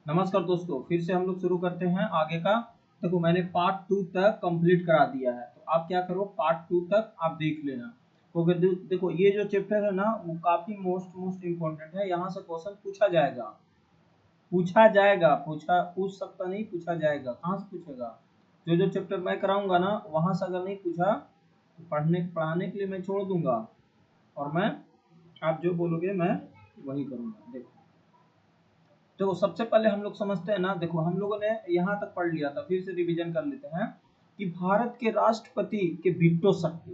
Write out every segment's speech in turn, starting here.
नमस्कार दोस्तों, फिर से हम लोग शुरू करते हैं आगे का। देखो, मैंने पार्ट 2 तक कंप्लीट करा दिया है, तो आप क्या करो, पार्ट 2 तक आप देख लेना। तो अगर देखो, ये जो चैप्टर है ना, वो काफी मोस्ट इम्पोर्टेंट है। यहाँ से क्वेश्चन पूछा जाएगा, पूछ सकता नहीं, पूछा जाएगा। कहाँ से पूछेगा? जो चैप्टर मैं कराऊंगा ना, वहां से अगर नहीं पूछा तो पढ़ाने के लिए मैं छोड़ दूंगा, और मैं आप जो बोलोगे मैं वही करूंगा। देखो, तो सबसे पहले हम लोग समझते हैं ना। देखो, हम लोगों ने यहाँ तक पढ़ लिया था, फिर से रिवीजन कर लेते हैं कि भारत के राष्ट्रपति के वीटो शक्ति।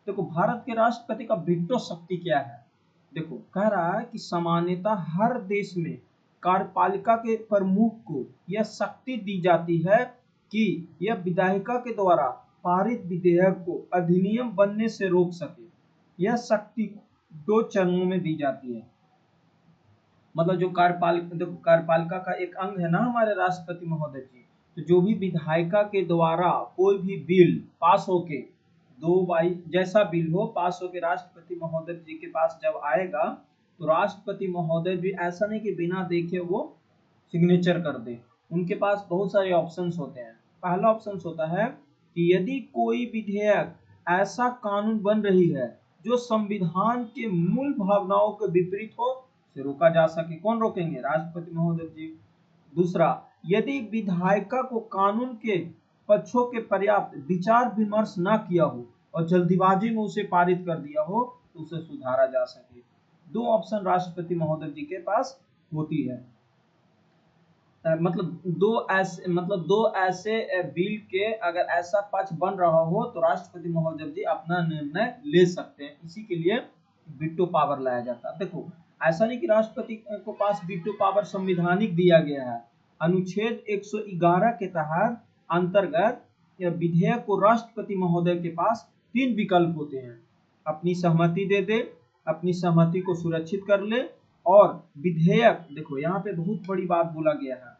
देखो, भारत के राष्ट्रपति का वीटो शक्ति क्या है। देखो, कह रहा है कि सामान्यतः हर देश में कार्यपालिका के प्रमुख को यह शक्ति दी जाती है कि यह विधायिका के द्वारा पारित विधेयक को अधिनियम बनने से रोक सके। यह शक्ति दो चरणों में दी जाती है। मतलब जो कार्यपालिका का एक अंग है ना हमारे राष्ट्रपति महोदय जी, तो जो भी विधायिका के द्वारा कोई भी बिल पास होके, दो बाई जैसा बिल हो पास होके राष्ट्रपति महोदय जी के पास जब आएगा, तो राष्ट्रपति महोदय जी ऐसा नहीं कि बिना देखे वो सिग्नेचर कर दे। उनके पास बहुत सारे ऑप्शंस होते हैं। पहला ऑप्शन होता है कि यदि कोई विधेयक ऐसा कानून बन रही है जो संविधान के मूल भावनाओं के विपरीत हो, से रोका जा सके। कौन रोकेंगे? राष्ट्रपति महोदय जी। दूसरा, यदि विधायिका को कानून के पक्षों के पर्याप्त विचार विमर्श न किया हो और जल्दीबाजी में उसे पारित कर दिया हो, तो उसे सुधारा जा सके। दो ऑप्शन राष्ट्रपति महोदय जी के पास होती है। मतलब दो ऐसे बिल के अगर ऐसा पक्ष बन रहा हो, तो राष्ट्रपति महोदय जी अपना निर्णय ले सकते हैं। इसी के लिए वीटो पावर लाया जाता है। देखो, ऐसा नहीं कि राष्ट्रपति को पास वीटो पावर संविधानिक दिया गया है। अनुच्छेद 111 के तहत अंतर्गत विधेयक को राष्ट्रपति महोदय के पास 3 विकल्प होते हैं। अपनी सहमति दे दे, अपनी सहमति को सुरक्षित कर ले, और विधेयक। देखो, यहाँ पे बहुत बड़ी बात बोला गया है।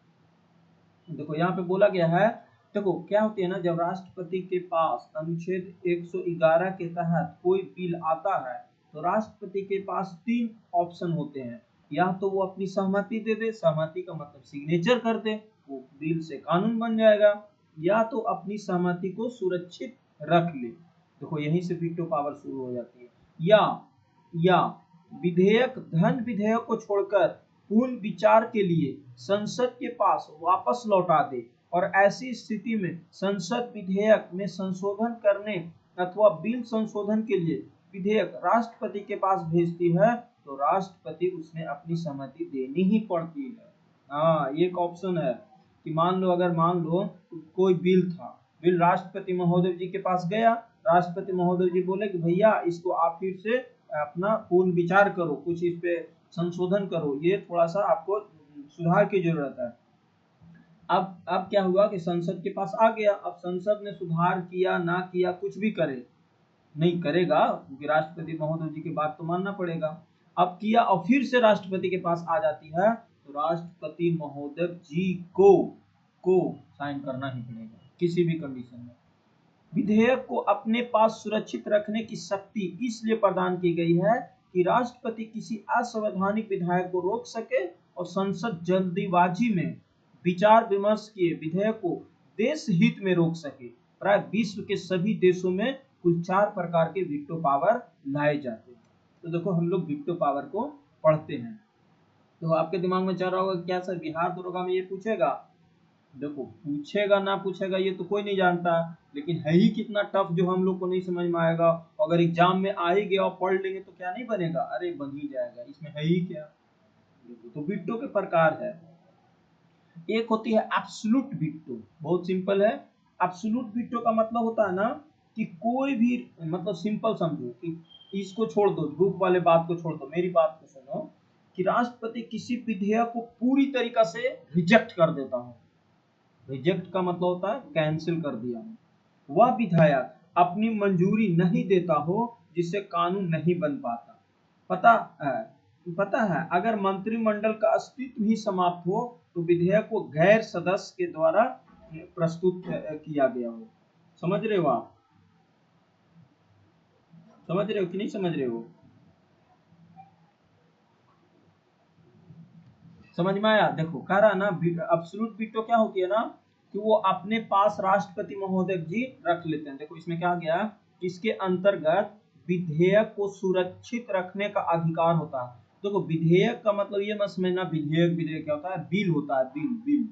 देखो, यहाँ पे बोला गया है, देखो क्या होती है ना, जब राष्ट्रपति के पास अनुच्छेद 111 के तहत कोई बिल आता है, तो राष्ट्रपति के पास 3 ऑप्शन होते हैं। या तो वो अपनी सहमति दे दे, सहमति का मतलब सिग्नेचर कर दे, वो बिल से कानून बन जाएगा, या तो अपनी सहमति को सुरक्षित रख ले। देखो, यहीं से वीटो पावर शुरू हो जाती है। या विधेयक धन विधेयक को छोड़कर पूर्ण विचार के लिए संसद के पास वापस लौटा दे, और ऐसी स्थिति में संसद विधेयक में संशोधन करने अथवा बिल संशोधन के लिए विधेयक राष्ट्रपति के पास भेजती है, तो राष्ट्रपति उसमें अपनी सहमति देनी ही पड़ती है। हाँ, ये एक ऑप्शन है कि मान लो कोई बिल था, बिल राष्ट्रपति महोदय जी के पास गया, राष्ट्रपति महोदय जी बोले कि भैया इसको आप फिर से अपना पूर्ण विचार करो, कुछ इस पे संशोधन करो, ये थोड़ा सा आपको सुधार की जरूरत है। अब क्या हुआ कि संसद के पास आ गया। अब संसद ने सुधार किया ना किया, कुछ भी करे, नहीं करेगा, क्योंकि राष्ट्रपति महोदय जी की बात तो मानना पड़ेगा। अब किया और फिर से राष्ट्रपति के पास आ जाती है, तो राष्ट्रपति महोदय जी को साइन करना ही पड़ेगा किसी भी कंडीशन में। विधेयक को अपने पास सुरक्षित रखने की शक्ति इसलिए प्रदान की गई है कि राष्ट्रपति किसी असंवैधानिक विधायक को रोक सके, और संसद जल्दीबाजी में विचार विमर्श किए विधेयक को देश हित में रोक सके। प्राय विश्व के सभी देशों में कुल 4 प्रकार के वीटो पावर लाए जाते हैं। तो देखो, हम लोग वीटो पावर को पढ़ते हैं। तो आपके दिमाग में चल रहा होगा क्या सर बिहार दरोगा में ये पूछेगा। देखो, पूछेगा ना पूछेगा ये तो कोई नहीं जानता, लेकिन है ही कितना टफ जो हम लोग को नहीं समझ में आएगा। अगर एग्जाम में आ ही गया और पढ़ लेंगे तो क्या नहीं बनेगा, अरे बन ही जाएगा, इसमें है ही क्या। देखो, तो वीटो के प्रकार है। एक होती है एब्सोल्यूट वीटो, बहुत सिंपल है। एब्सोल्यूट वीटो का मतलब होता है ना कि कोई भी, मतलब सिंपल समझो कि इसको छोड़ दो, बुक वाले बात को छोड़ दो, मेरी बात को सुनो, कि राष्ट्रपति किसी विधेयक को पूरी तरीका से रिजेक्ट कर देता हूँ। रिजेक्ट का मतलब होता है कैंसिल कर दिया। वह विधायक अपनी मंजूरी नहीं देता हो जिससे कानून नहीं बन पाता। पता है पता है, अगर मंत्रिमंडल का अस्तित्व ही समाप्त हो, तो विधेयक को गैर सदस्य के द्वारा प्रस्तुत किया गया हो। समझ रहे हो आप? समझ रहे हो कि नहीं समझ रहे हो? समझ में आया? देखो कह रहा ना अब्सोल्यूट वीटो क्या होती है ना कि वो अपने पास राष्ट्रपति महोदय जी रख लेते हैं। देखो इसमें क्या गया, इसके अंतर्गत विधेयक को सुरक्षित रखने का अधिकार होता है। देखो विधेयक का मतलब ये मत समझना विधेयक विधेयक क्या होता है, बिल होता है, बिल बिल।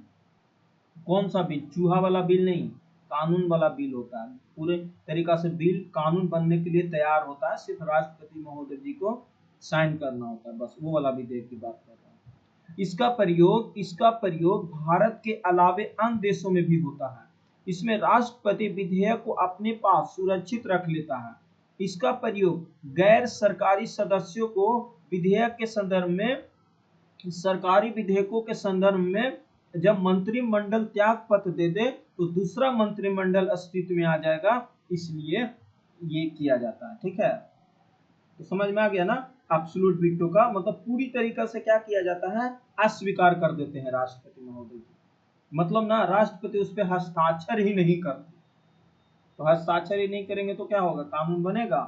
कौन सा बिल? चूहा वाला बिल नहीं, कानून वाला बिल होता है। पूरे तरीका से बिल कानून बनने के लिए तैयार होता है, सिर्फ राष्ट्रपति महोदय जी को साइन करना होता है, बस वो वाला विधेयक की बात कर रहा हूँ। इसका प्रयोग भारत के अलावे अन्य देशों में भी होता है। इसमें राष्ट्रपति विधेयक को अपने पास सुरक्षित रख लेता है। इसका प्रयोग गैर सरकारी सदस्यों को विधेयक के संदर्भ में, सरकारी विधेयकों के संदर्भ में जब मंत्रिमंडल त्याग पत्र दे दे तो दूसरा मंत्रिमंडल अस्तित्व में आ जाएगा, इसलिए ये किया जाता है। ठीक है, तो समझ में आ गया ना? एब्सोल्यूट वीटो का मतलब पूरी तरीका से क्या किया जाता है, अस्वीकार कर देते हैं राष्ट्रपति महोदय जी। मतलब ना राष्ट्रपति उस पर हस्ताक्षर ही नहीं करते। तो हस्ताक्षर ही नहीं करेंगे तो क्या होगा, कानून बनेगा?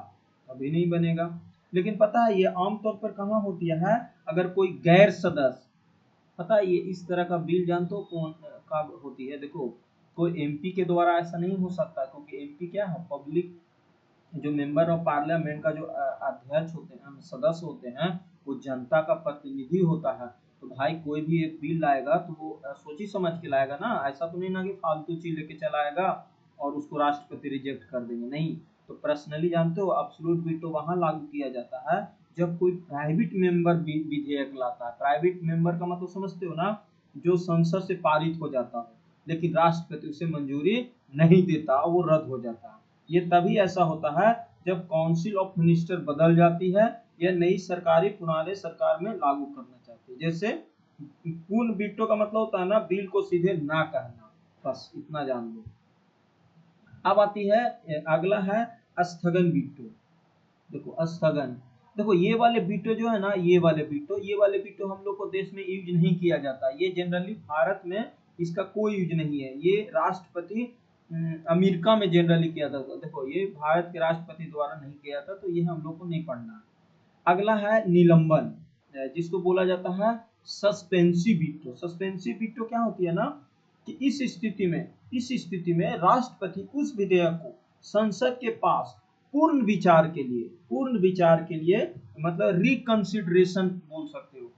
अभी नहीं बनेगा। लेकिन पता है ये आमतौर पर कहाँ होती है, अगर कोई गैर सदस्य, पता है ये इस तरह का बिल जानते हो कौन कब होती है? देखो कोई एमपी के द्वारा ऐसा नहीं हो सकता, क्योंकि एमपी क्या है, पब्लिक, जो मेंबर ऑफ पार्लियामेंट का जो अध्यक्ष होते हैं, सदस्य होते हैं, वो जनता का प्रतिनिधि होता है। तो भाई कोई भी एक बिल लाएगा तो वो सोची समझ के लाएगा ना, ऐसा तो नहीं ना कि फालतू चीज लेके चलाएगा और उसको राष्ट्रपति रिजेक्ट कर देंगे, नहीं। तो पर्सनली जानते हो एब्सोल्यूट वीटो वहां लागू किया जाता है जब कोई प्राइवेट मेंबर विधेयक लाता है। प्राइवेट मेंबर का मतलब समझते हो ना, जो संसद से पारित हो जाता है लेकिन राष्ट्रपति उसे मंजूरी नहीं देता, वो रद्द हो जाता है। ये तभी ऐसा होता है जब काउंसिल ऑफ मिनिस्टर बदल जाती है या नई सरकारी पुराने सरकार में लागू करना चाहती है। जैसे पूर्ण वीटो का मतलब होता है ना बिल को सीधे ना कहना, बस इतना जान लो। अब आती है अगला है स्थगन वीटो। देखो स्थगन, देखो ये वाले वीटो जो है ना, ये वाले वीटो हम लोग को देश में यूज नहीं किया जाता। ये जनरली भारत में इसका कोई यूज नहीं है। ये राष्ट्रपति अमेरिका में जनरली किया जाता है। देखो ये भारत के राष्ट्रपति द्वारा नहीं किया जाता, तो ये हम लोग को नहीं पढ़ना। अगला है निलंबन, जिसको बोला जाता है सस्पेंसिव वीटो। सस्पेंसिव वीटो क्या होती है ना कि इस स्थिति में राष्ट्रपति उस विधेयक को संसद के पास पूर्ण विचार के लिए मतलब रिकंसिडरेशन बोल सकते हो।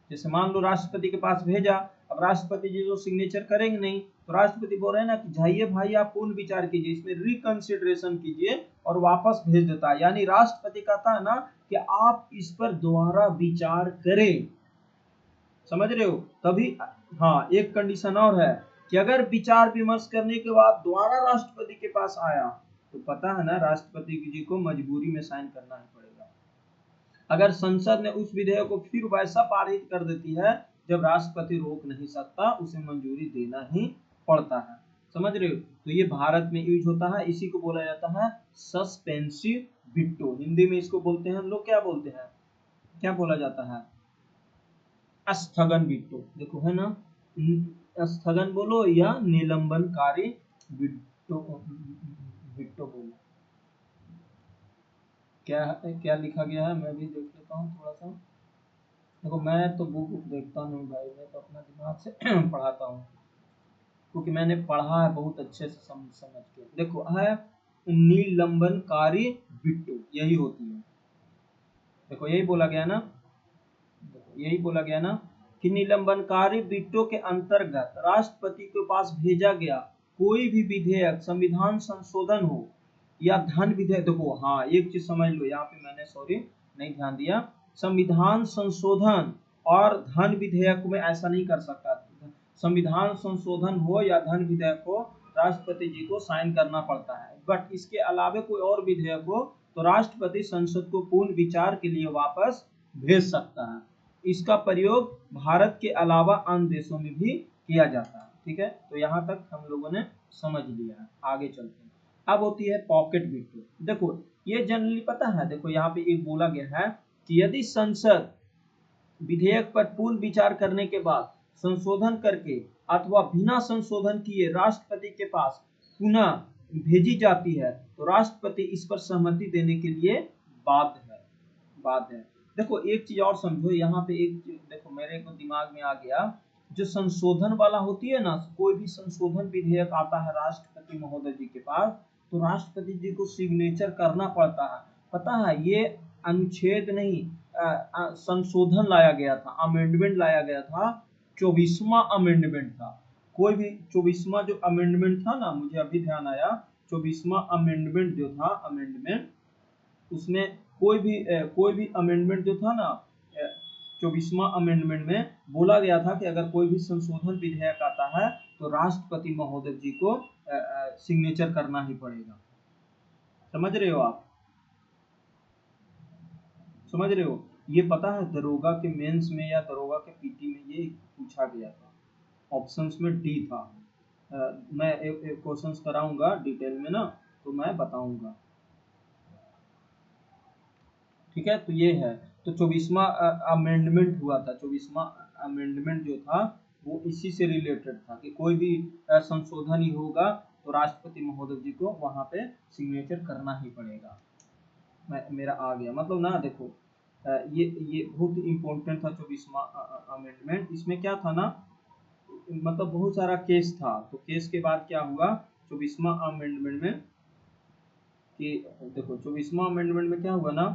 जैसे मान लो राष्ट्रपति के पास भेजा, अब राष्ट्रपति जी जो सिग्नेचर करेंगे नहीं, तो राष्ट्रपति बोल रहे हैं ना कि जाइए भाई आप पूर्ण विचार कीजिए, इसमें रिकंसिडरेशन कीजिए और वापस भेज देता है। यानी राष्ट्रपति कहता है ना कि आप इस पर दोबारा विचार करें, समझ रहे हो? तभी हाँ, एक कंडीशन और है कि अगर विचार विमर्श करने के बाद दोबारा राष्ट्रपति के पास आया तो पता है ना राष्ट्रपति जी को मजबूरी में साइन करना ही पड़ेगा। अगर संसद ने उस विधेयक को फिर वैसा पारित कर देती है जब राष्ट्रपति रोक नहीं सकता, उसे मंजूरी देना ही पड़ता है। समझ रहे हो? तो ये भारत में यूज होता है, इसी को बोला जाता है सस्पेंसिव वीटो। हिंदी में इसको बोलते हैं हम लोग, क्या बोलते हैं, क्या बोला जाता है, स्थगन वीटो। देखो है ना, स्थगन बोलो या निलंबनकारी वीटो, वीटो बोलो। क्या क्या लिखा गया है मैं भी देख लेता हूँ थोड़ा सा। देखो मैं तो बुक देखता नहीं भाई, मैं तो अपना दिमाग से पढ़ाता हूँ, क्योंकि मैंने पढ़ा है बहुत अच्छे से समझ के। देखो है निलंबनकारी वीटो, यही होती है। देखो यही बोला गया ना, यही बोला गया ना कि निलंबनकारी वीटो के अंतर्गत राष्ट्रपति के पास भेजा गया कोई भी विधेयक, संविधान संशोधन हो या धन विधेयक। देखो हाँ, एक चीज समझ लो, यहाँ पे मैंने सॉरी नहीं ध्यान दिया, संविधान संशोधन और धन विधेयक में ऐसा नहीं कर सकता। संविधान संशोधन हो या धन विधेयक हो, राष्ट्रपति जी को साइन करना पड़ता है। बट इसके अलावा कोई और विधेयक हो तो राष्ट्रपति संसद को पूर्ण विचार के लिए वापस भेज सकता है। इसका प्रयोग भारत के अलावा अन्य देशों में भी किया जाता है। ठीक है, तो यहाँ तक हम लोगों ने समझ लिया है, आगे चलते हैं। अब होती है पॉकेट वीटो। देखो ये जनरली पता है, देखो यहाँ पे एक बोला गया है कि यदि संसद विधेयक पर पूर्ण विचार करने के बाद संशोधन करके अथवा बिना संशोधन किए राष्ट्रपति के पास पुनः भेजी जाती है तो राष्ट्रपति इस पर सहमति देने के लिए बाध्य है। देखो एक चीज और समझो यहाँ पे, एक देखो मेरे को दिमाग में आ गया, जो संशोधन वाला होती है ना, कोई भी संशोधन विधेयक आता है राष्ट्रपति महोदय जी के पास, तो राष्ट्रपति जी को सिग्नेचर करना पड़ता है। पता है ये अनुच्छेद नहीं, संशोधन लाया गया था, अमेंडमेंट लाया गया था, 24वां अमेंडमेंट था। कोई भी 24वां जो अमेंडमेंट था ना, मुझे अभी ध्यान आया, 24वां अमेंडमेंट जो था, अमेंडमेंट, उसमें कोई भी अमेंडमेंट जो था ना, 24वां अमेंडमेंट में बोला गया था कि अगर कोई भी संशोधन विधेयक आता है तो राष्ट्रपति महोदय जी को सिग्नेचर करना ही पड़ेगा। समझ रहे हो आप? समझ रहे हो? ये पता है दरोगा के मेंस में या दरोगा के पीटी में ये पूछा गया था, ऑप्शंस में डी था। मैं एक क्वेश्चंस कराऊंगा डिटेल में ना, तो मैं बताऊंगा। ठीक है, तो ये है, तो 24वां अमेंडमेंट हुआ था। 24वां अमेंडमेंट जो था वो इसी से रिलेटेड था कि कोई भी संशोधन ही होगा तो राष्ट्रपति महोदय जी को वहां पे सिग्नेचर करना ही पड़ेगा। मेरा आ गया मतलब ना, देखो ये बहुत इम्पोर्टेंट था 24वां अमेंडमेंट। इसमें क्या था ना, मतलब बहुत सारा केस था, तो केस के बाद क्या हुआ 24वां अमेंडमेंट में कि, देखो 24वां अमेंडमेंट में क्या हुआ ना,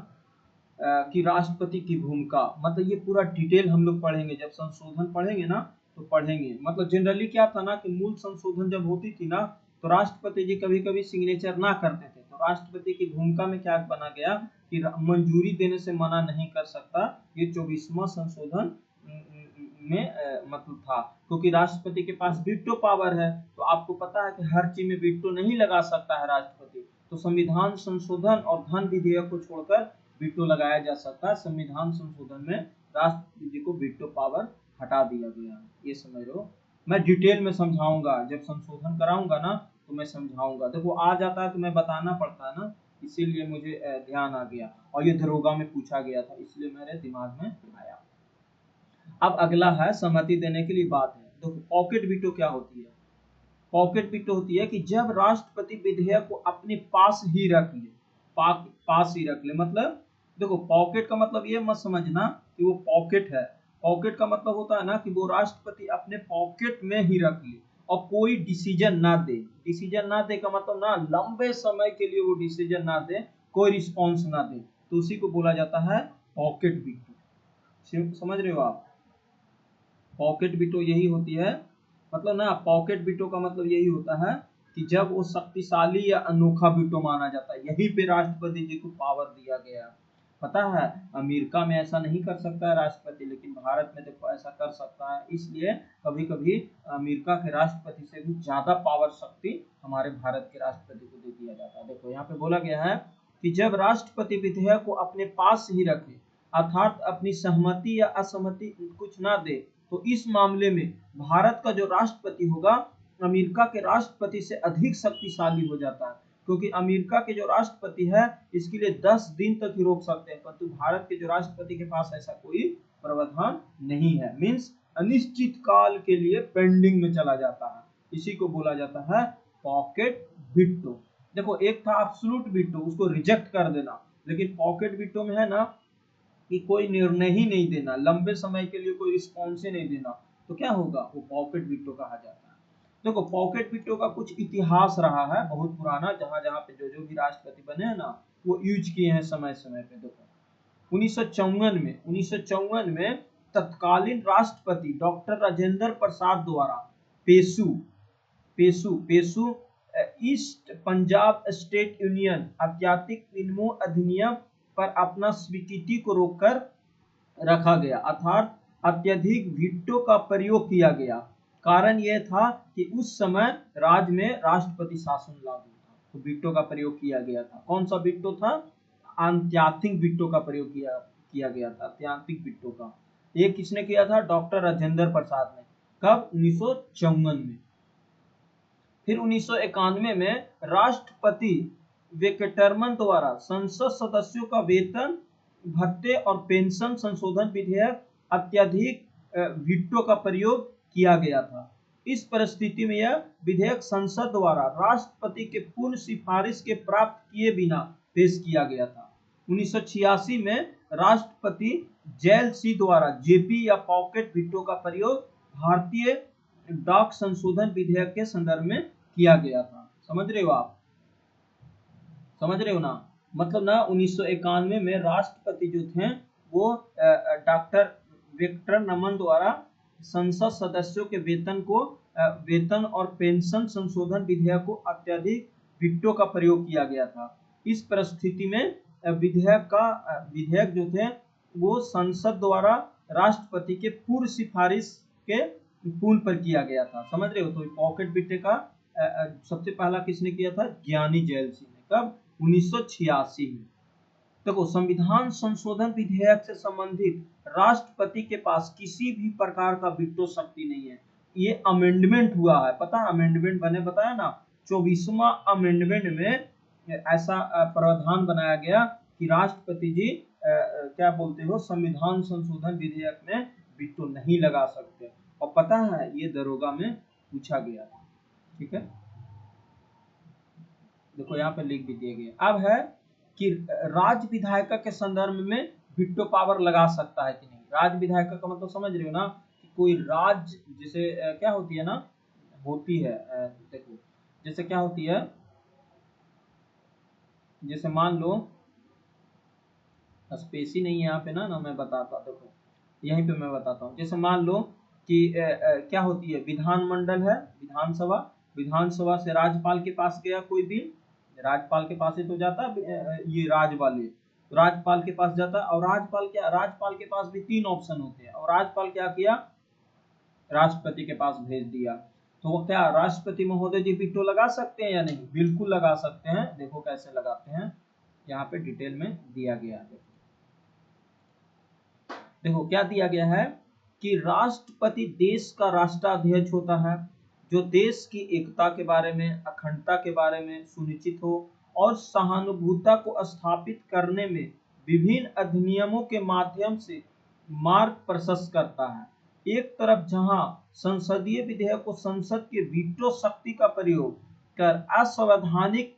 कि राष्ट्रपति की भूमिका, मतलब ये पूरा डिटेल हम लोग पढ़ेंगे जब संशोधन पढ़ेंगे ना, तो पढ़ेंगे। मतलब जनरली क्या था ना कि मूल संशोधन जब होती थी ना, तो राष्ट्रपति जी कभी कभी सिग्नेचर ना करते थे, तो राष्ट्रपति की भूमिका में क्या बना गया कि मंजूरी देने से मना नहीं कर सकता, ये 24वां संशोधन में मतलब था, क्योंकि राष्ट्रपति के पास वीटो पावर है। तो आपको पता है कि हर चीज में वीटो नहीं लगा सकता है राष्ट्रपति, तो संविधान संशोधन और धन विधेयक को छोड़कर वीटो लगाया जा सकता है। संविधान संशोधन में राष्ट्रपति जी को वीटो पावर हटा दिया गया, ये समझ लो। मैं डिटेल में समझाऊंगा जब संशोधन कराऊंगा ना, तो मैं समझाऊंगा। देखो आ जाता है तो मैं बताना पड़ता है ना, इसीलिए मुझे ध्यान आ गया, और ये दरोगा में पूछा गया था इसलिए मेरे दिमाग में आया। अब अगला है सहमति देने के लिए बात है। देखो पॉकेट वीटो क्या होती है? पॉकेट वीटो होती है कि जब राष्ट्रपति विधेयक को अपने पास ही रख ले, पास ही रख ले, मतलब देखो पॉकेट का मतलब ये मत समझना कि वो पॉकेट है। पॉकेट का मतलब होता है ना कि वो राष्ट्रपति अपने पॉकेट में ही रख ले और कोई डिसीजन ना दे। डिसीजन ना दे का मतलब ना, लंबे समय के लिए वो डिसीजन ना दे, कोई रिस्पॉन्स ना दे, तो उसी को बोला जाता है पॉकेट वीटो। समझ रहे हो आप? पॉकेट वीटो यही होती है, मतलब ना पॉकेट वीटो का मतलब यही होता है कि जब वो शक्तिशाली या अनोखा वीटो माना जाता है, यही पे राष्ट्रपति जी को पावर दिया गया। पता है अमेरिका में ऐसा नहीं कर सकता है राष्ट्रपति, लेकिन भारत में देखो ऐसा कर सकता है। इसलिए कभी कभी अमेरिका के राष्ट्रपति से भी ज्यादा पावर शक्ति हमारे भारत के राष्ट्रपति को दे दिया जाता है। देखो यहाँ पे बोला गया है कि जब राष्ट्रपति विधेयक को अपने पास ही रखे, अर्थात अपनी सहमति या असहमति कुछ ना दे, तो इस मामले में भारत का जो राष्ट्रपति होगा अमेरिका के राष्ट्रपति से अधिक शक्तिशाली हो जाता है, क्योंकि अमेरिका के जो राष्ट्रपति है इसके लिए 10 दिन तक ही रोक सकते हैं, परंतु भारत के जो राष्ट्रपति के पास ऐसा कोई प्रावधान नहीं है। मीन्स अनिश्चित काल के लिए पेंडिंग में चला जाता है, इसी को बोला जाता है पॉकेट वीटो। देखो एक था एब्सोल्यूट वीटो, उसको रिजेक्ट कर देना, लेकिन पॉकेट वीटो में है ना कि कोई निर्णय ही नहीं देना, लंबे समय के लिए कोई रिस्पॉन्स ही नहीं देना, तो क्या होगा, वो पॉकेट वीटो कहा जाता है। देखो पॉकेट वीटो का कुछ इतिहास रहा है बहुत पुराना, जहां जहां पे जो जो भी राष्ट्रपति बने हैं ना, वो यूज किए हैं समय समय पे। देखो 1954 में तत्कालीन राष्ट्रपति डॉक्टर राजेंद्र प्रसाद द्वारा पेशु पेशु पेशु ईस्ट पंजाब स्टेट यूनियन अत्याधिक विनिमय अधिनियम पर अपना स्वीकृति को रोककर रखा गया, अर्थात अत्यधिक वीटो का प्रयोग किया गया। कारण यह था कि उस समय राज्य में राष्ट्रपति शासन लागू था, तो वीटो का प्रयोग किया गया था। कौन सा वीटो था? अत्याधिक वीटो का प्रयोग किया गया था, अत्याधिक वीटो का। ये किसने किया था? डॉक्टर राजेंद्र प्रसाद ने। कब? 1954 में। फिर 1991 में राष्ट्रपति वेंकटरमन द्वारा संसद सदस्यों का वेतन, भत्ते और पेंशन संशोधन विधेयक अत्यधिक वीटो का प्रयोग किया गया था। इस परिस्थिति में यह विधेयक संसद द्वारा राष्ट्रपति के पूर्ण सिफारिश के प्राप्त किए बिना पेश किया गया था। 1986 में राष्ट्रपति जेल सी द्वारा जेपी या पॉकेट वीटो का प्रयोग भारतीय डाक संशोधन विधेयक के संदर्भ में किया गया था। समझ रहे हो आप, समझ रहे हो ना? मतलब ना 1991 में राष्ट्रपति जो थे वो डॉक्टर विक्टर नमन द्वारा संसद सदस्यों के वेतन और पेंशन संशोधन विधेयक को अत्यधिक वीटो का प्रयोग किया गया था। इस परिस्थिति में विधेयक जो थे वो संसद द्वारा राष्ट्रपति के पूर्व सिफारिश के पूर्ण पर किया गया था। समझ रहे हो? तो पॉकेट वीटो का सबसे पहला किसने किया था? ज्ञानी जेल सिंह ने। कब? 1986 में। देखो, संविधान संशोधन विधेयक से संबंधित राष्ट्रपति के पास किसी भी प्रकार का वीटो शक्ति नहीं है। ये अमेंडमेंट हुआ है, पता है? अमेंडमेंट बने, बताया ना, 24वां अमेंडमेंट में ऐसा प्रावधान बनाया गया कि राष्ट्रपति जी क्या बोलते हो, संविधान संशोधन विधेयक में वीटो नहीं लगा सकते। और पता है ये दरोगा में पूछा गया था। ठीक है, देखो यहाँ पे लिख भी दिया गया। अब है कि राज्य विधायिका के संदर्भ में वीटो पावर लगा सकता है कि नहीं। राज्य विधायिका का मतलब समझ रहे हो ना, कि कोई राज्य जैसे क्या होती है ना, होती है देखो जैसे क्या होती है, जैसे मान लो स्पेस ही नहीं है यहाँ पे ना मैं बताता, देखो यहीं पे मैं बताता हूँ। जैसे मान लो कि क्या होती है, विधानमंडल है, विधानसभा से राज्यपाल के पास गया कोई भी, राज्यपाल के पास ही तो जाता ये राज वाले, तो राज्यपाल के पास जाता, और राज्यपाल के पास भी 3 ऑप्शन होते हैं, और राज्यपाल क्या किया, राष्ट्रपति के पास भेज दिया। तो वो क्या राष्ट्रपति महोदय जी वीटो लगा सकते हैं या नहीं? बिल्कुल लगा सकते हैं। देखो कैसे लगाते हैं, यहाँ पे डिटेल में दिया गया है। देखो क्या दिया गया है कि राष्ट्रपति देश का राष्ट्राध्यक्ष होता है, जो देश की एकता के बारे में, अखंडता के बारे में सुनिश्चित हो और सहानुभूति को स्थापित करने में विभिन्न अधिनियमों के माध्यम से मार्ग प्रशस्त करता है। एक तरफ जहां संसदीय विधेयक को संसद के वीटो शक्ति का प्रयोग कर असंवैधानिक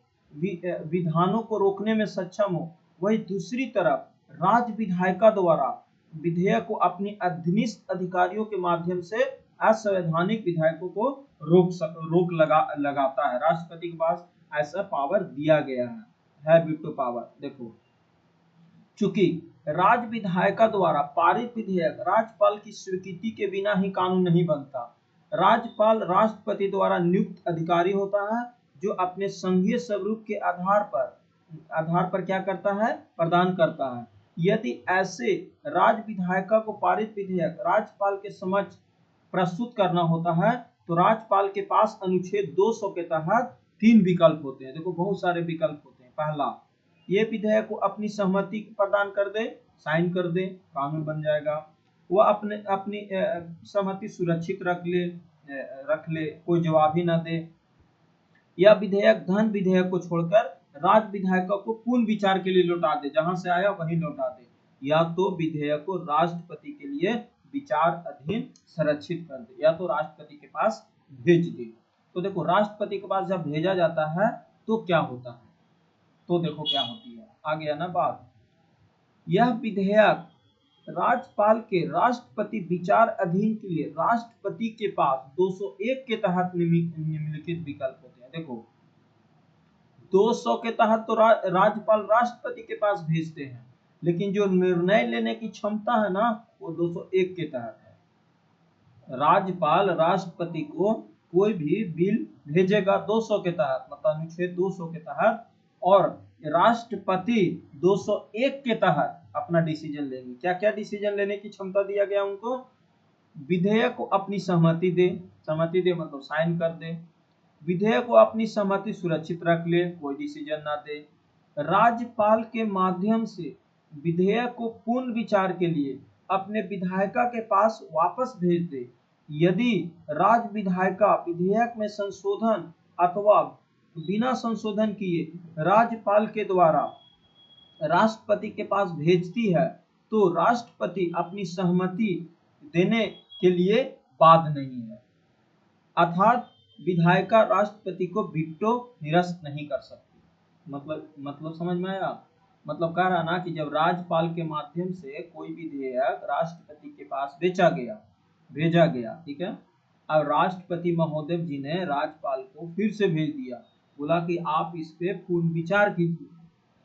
विधानों को रोकने में सक्षम हो, वही दूसरी तरफ राज्य विधायिका द्वारा विधेयक को अपनी अधीनस्थ अधिकारियों के माध्यम से असंवैधानिक विधायकों को लगाता है। राष्ट्रपति के पास ऐसा पावर दिया गया है वीटो पावर। देखो, चूंकि राज्य विधायिका द्वारा पारित विधेयक राज्यपाल की स्वीकृति के बिना ही कानून नहीं बनता। राज्यपाल राष्ट्रपति द्वारा नियुक्त अधिकारी होता है, जो अपने संघीय स्वरूप के आधार पर क्या करता है, प्रदान करता है। यदि ऐसे राज्य विधायिका को पारित विधेयक राज्यपाल के समक्ष प्रस्तुत करना होता है, तो राज्यपाल के पास अनुच्छेद 200 के तहत 3 विकल्प होते हैं। देखो बहुत सारे विकल्प होते हैं। पहला, ये विधेयक को अपनी सहमति प्रदान कर दे, साइन कर दे, कानून बन जाएगा। वह अपनी सहमति सुरक्षित रख ले, कोई जवाब ही ना दे। यह विधेयक धन विधेयक को छोड़कर राज्य विधायिका को पूर्ण विचार के लिए लौटा दे, जहां से आया वहीं लौटा दे, या तो विधेयक को राष्ट्रपति के लिए विचार अधीन संरक्षित कर दे, या तो राष्ट्रपति के पास भेज दे। तो देखो राष्ट्रपति के पास जब भेजा जाता है तो क्या होता है, तो देखो क्या होती है, आ गया ना बात। यह विधेयक राज्यपाल के राष्ट्रपति विचार अधीन के लिए राष्ट्रपति के पास 201 के तहत निम्नलिखित विकल्प होते हैं। देखो 200 के तहत तो राज्यपाल राष्ट्रपति के पास भेजते हैं, लेकिन जो निर्णय लेने की क्षमता है ना वो 201 के तहत है। राज्यपाल राष्ट्रपति को कोई भी बिल भेजेगा 200 के तहत, मतलब अनुच्छेद 200 के तहत, और राष्ट्रपति 201 के तहत अपना डिसीजन लेंगे। क्या क्या डिसीजन लेने की क्षमता दिया गया उनको? विधेयक को अपनी सहमति दे मतलब साइन कर दे, विधेयक को अपनी सहमति सुरक्षित रख ले, कोई डिसीजन ना दे, राज्यपाल के माध्यम से विधेयक को पूर्ण विचार के लिए अपने विधायिका के पास वापस भेज दे। यदि राज्य विधायिका विधेयक में संशोधन अथवा बिना संशोधन किए राज्यपाल के द्वारा राष्ट्रपति के पास भेजती है, तो राष्ट्रपति अपनी सहमति देने के लिए बाध्य नहीं है, अर्थात विधायिका राष्ट्रपति को वीटो निरस्त नहीं कर सकती। मतलब समझ में आया? मतलब कह रहा ना कि जब राज्यपाल के माध्यम से कोई विधेयक राष्ट्रपति के पास भेजा गया, ठीक है। अब राष्ट्रपति महोदय जी ने राज्यपाल को फिर से भेज दिया, बोला कि आप इस पे पुनः विचार कीजिए।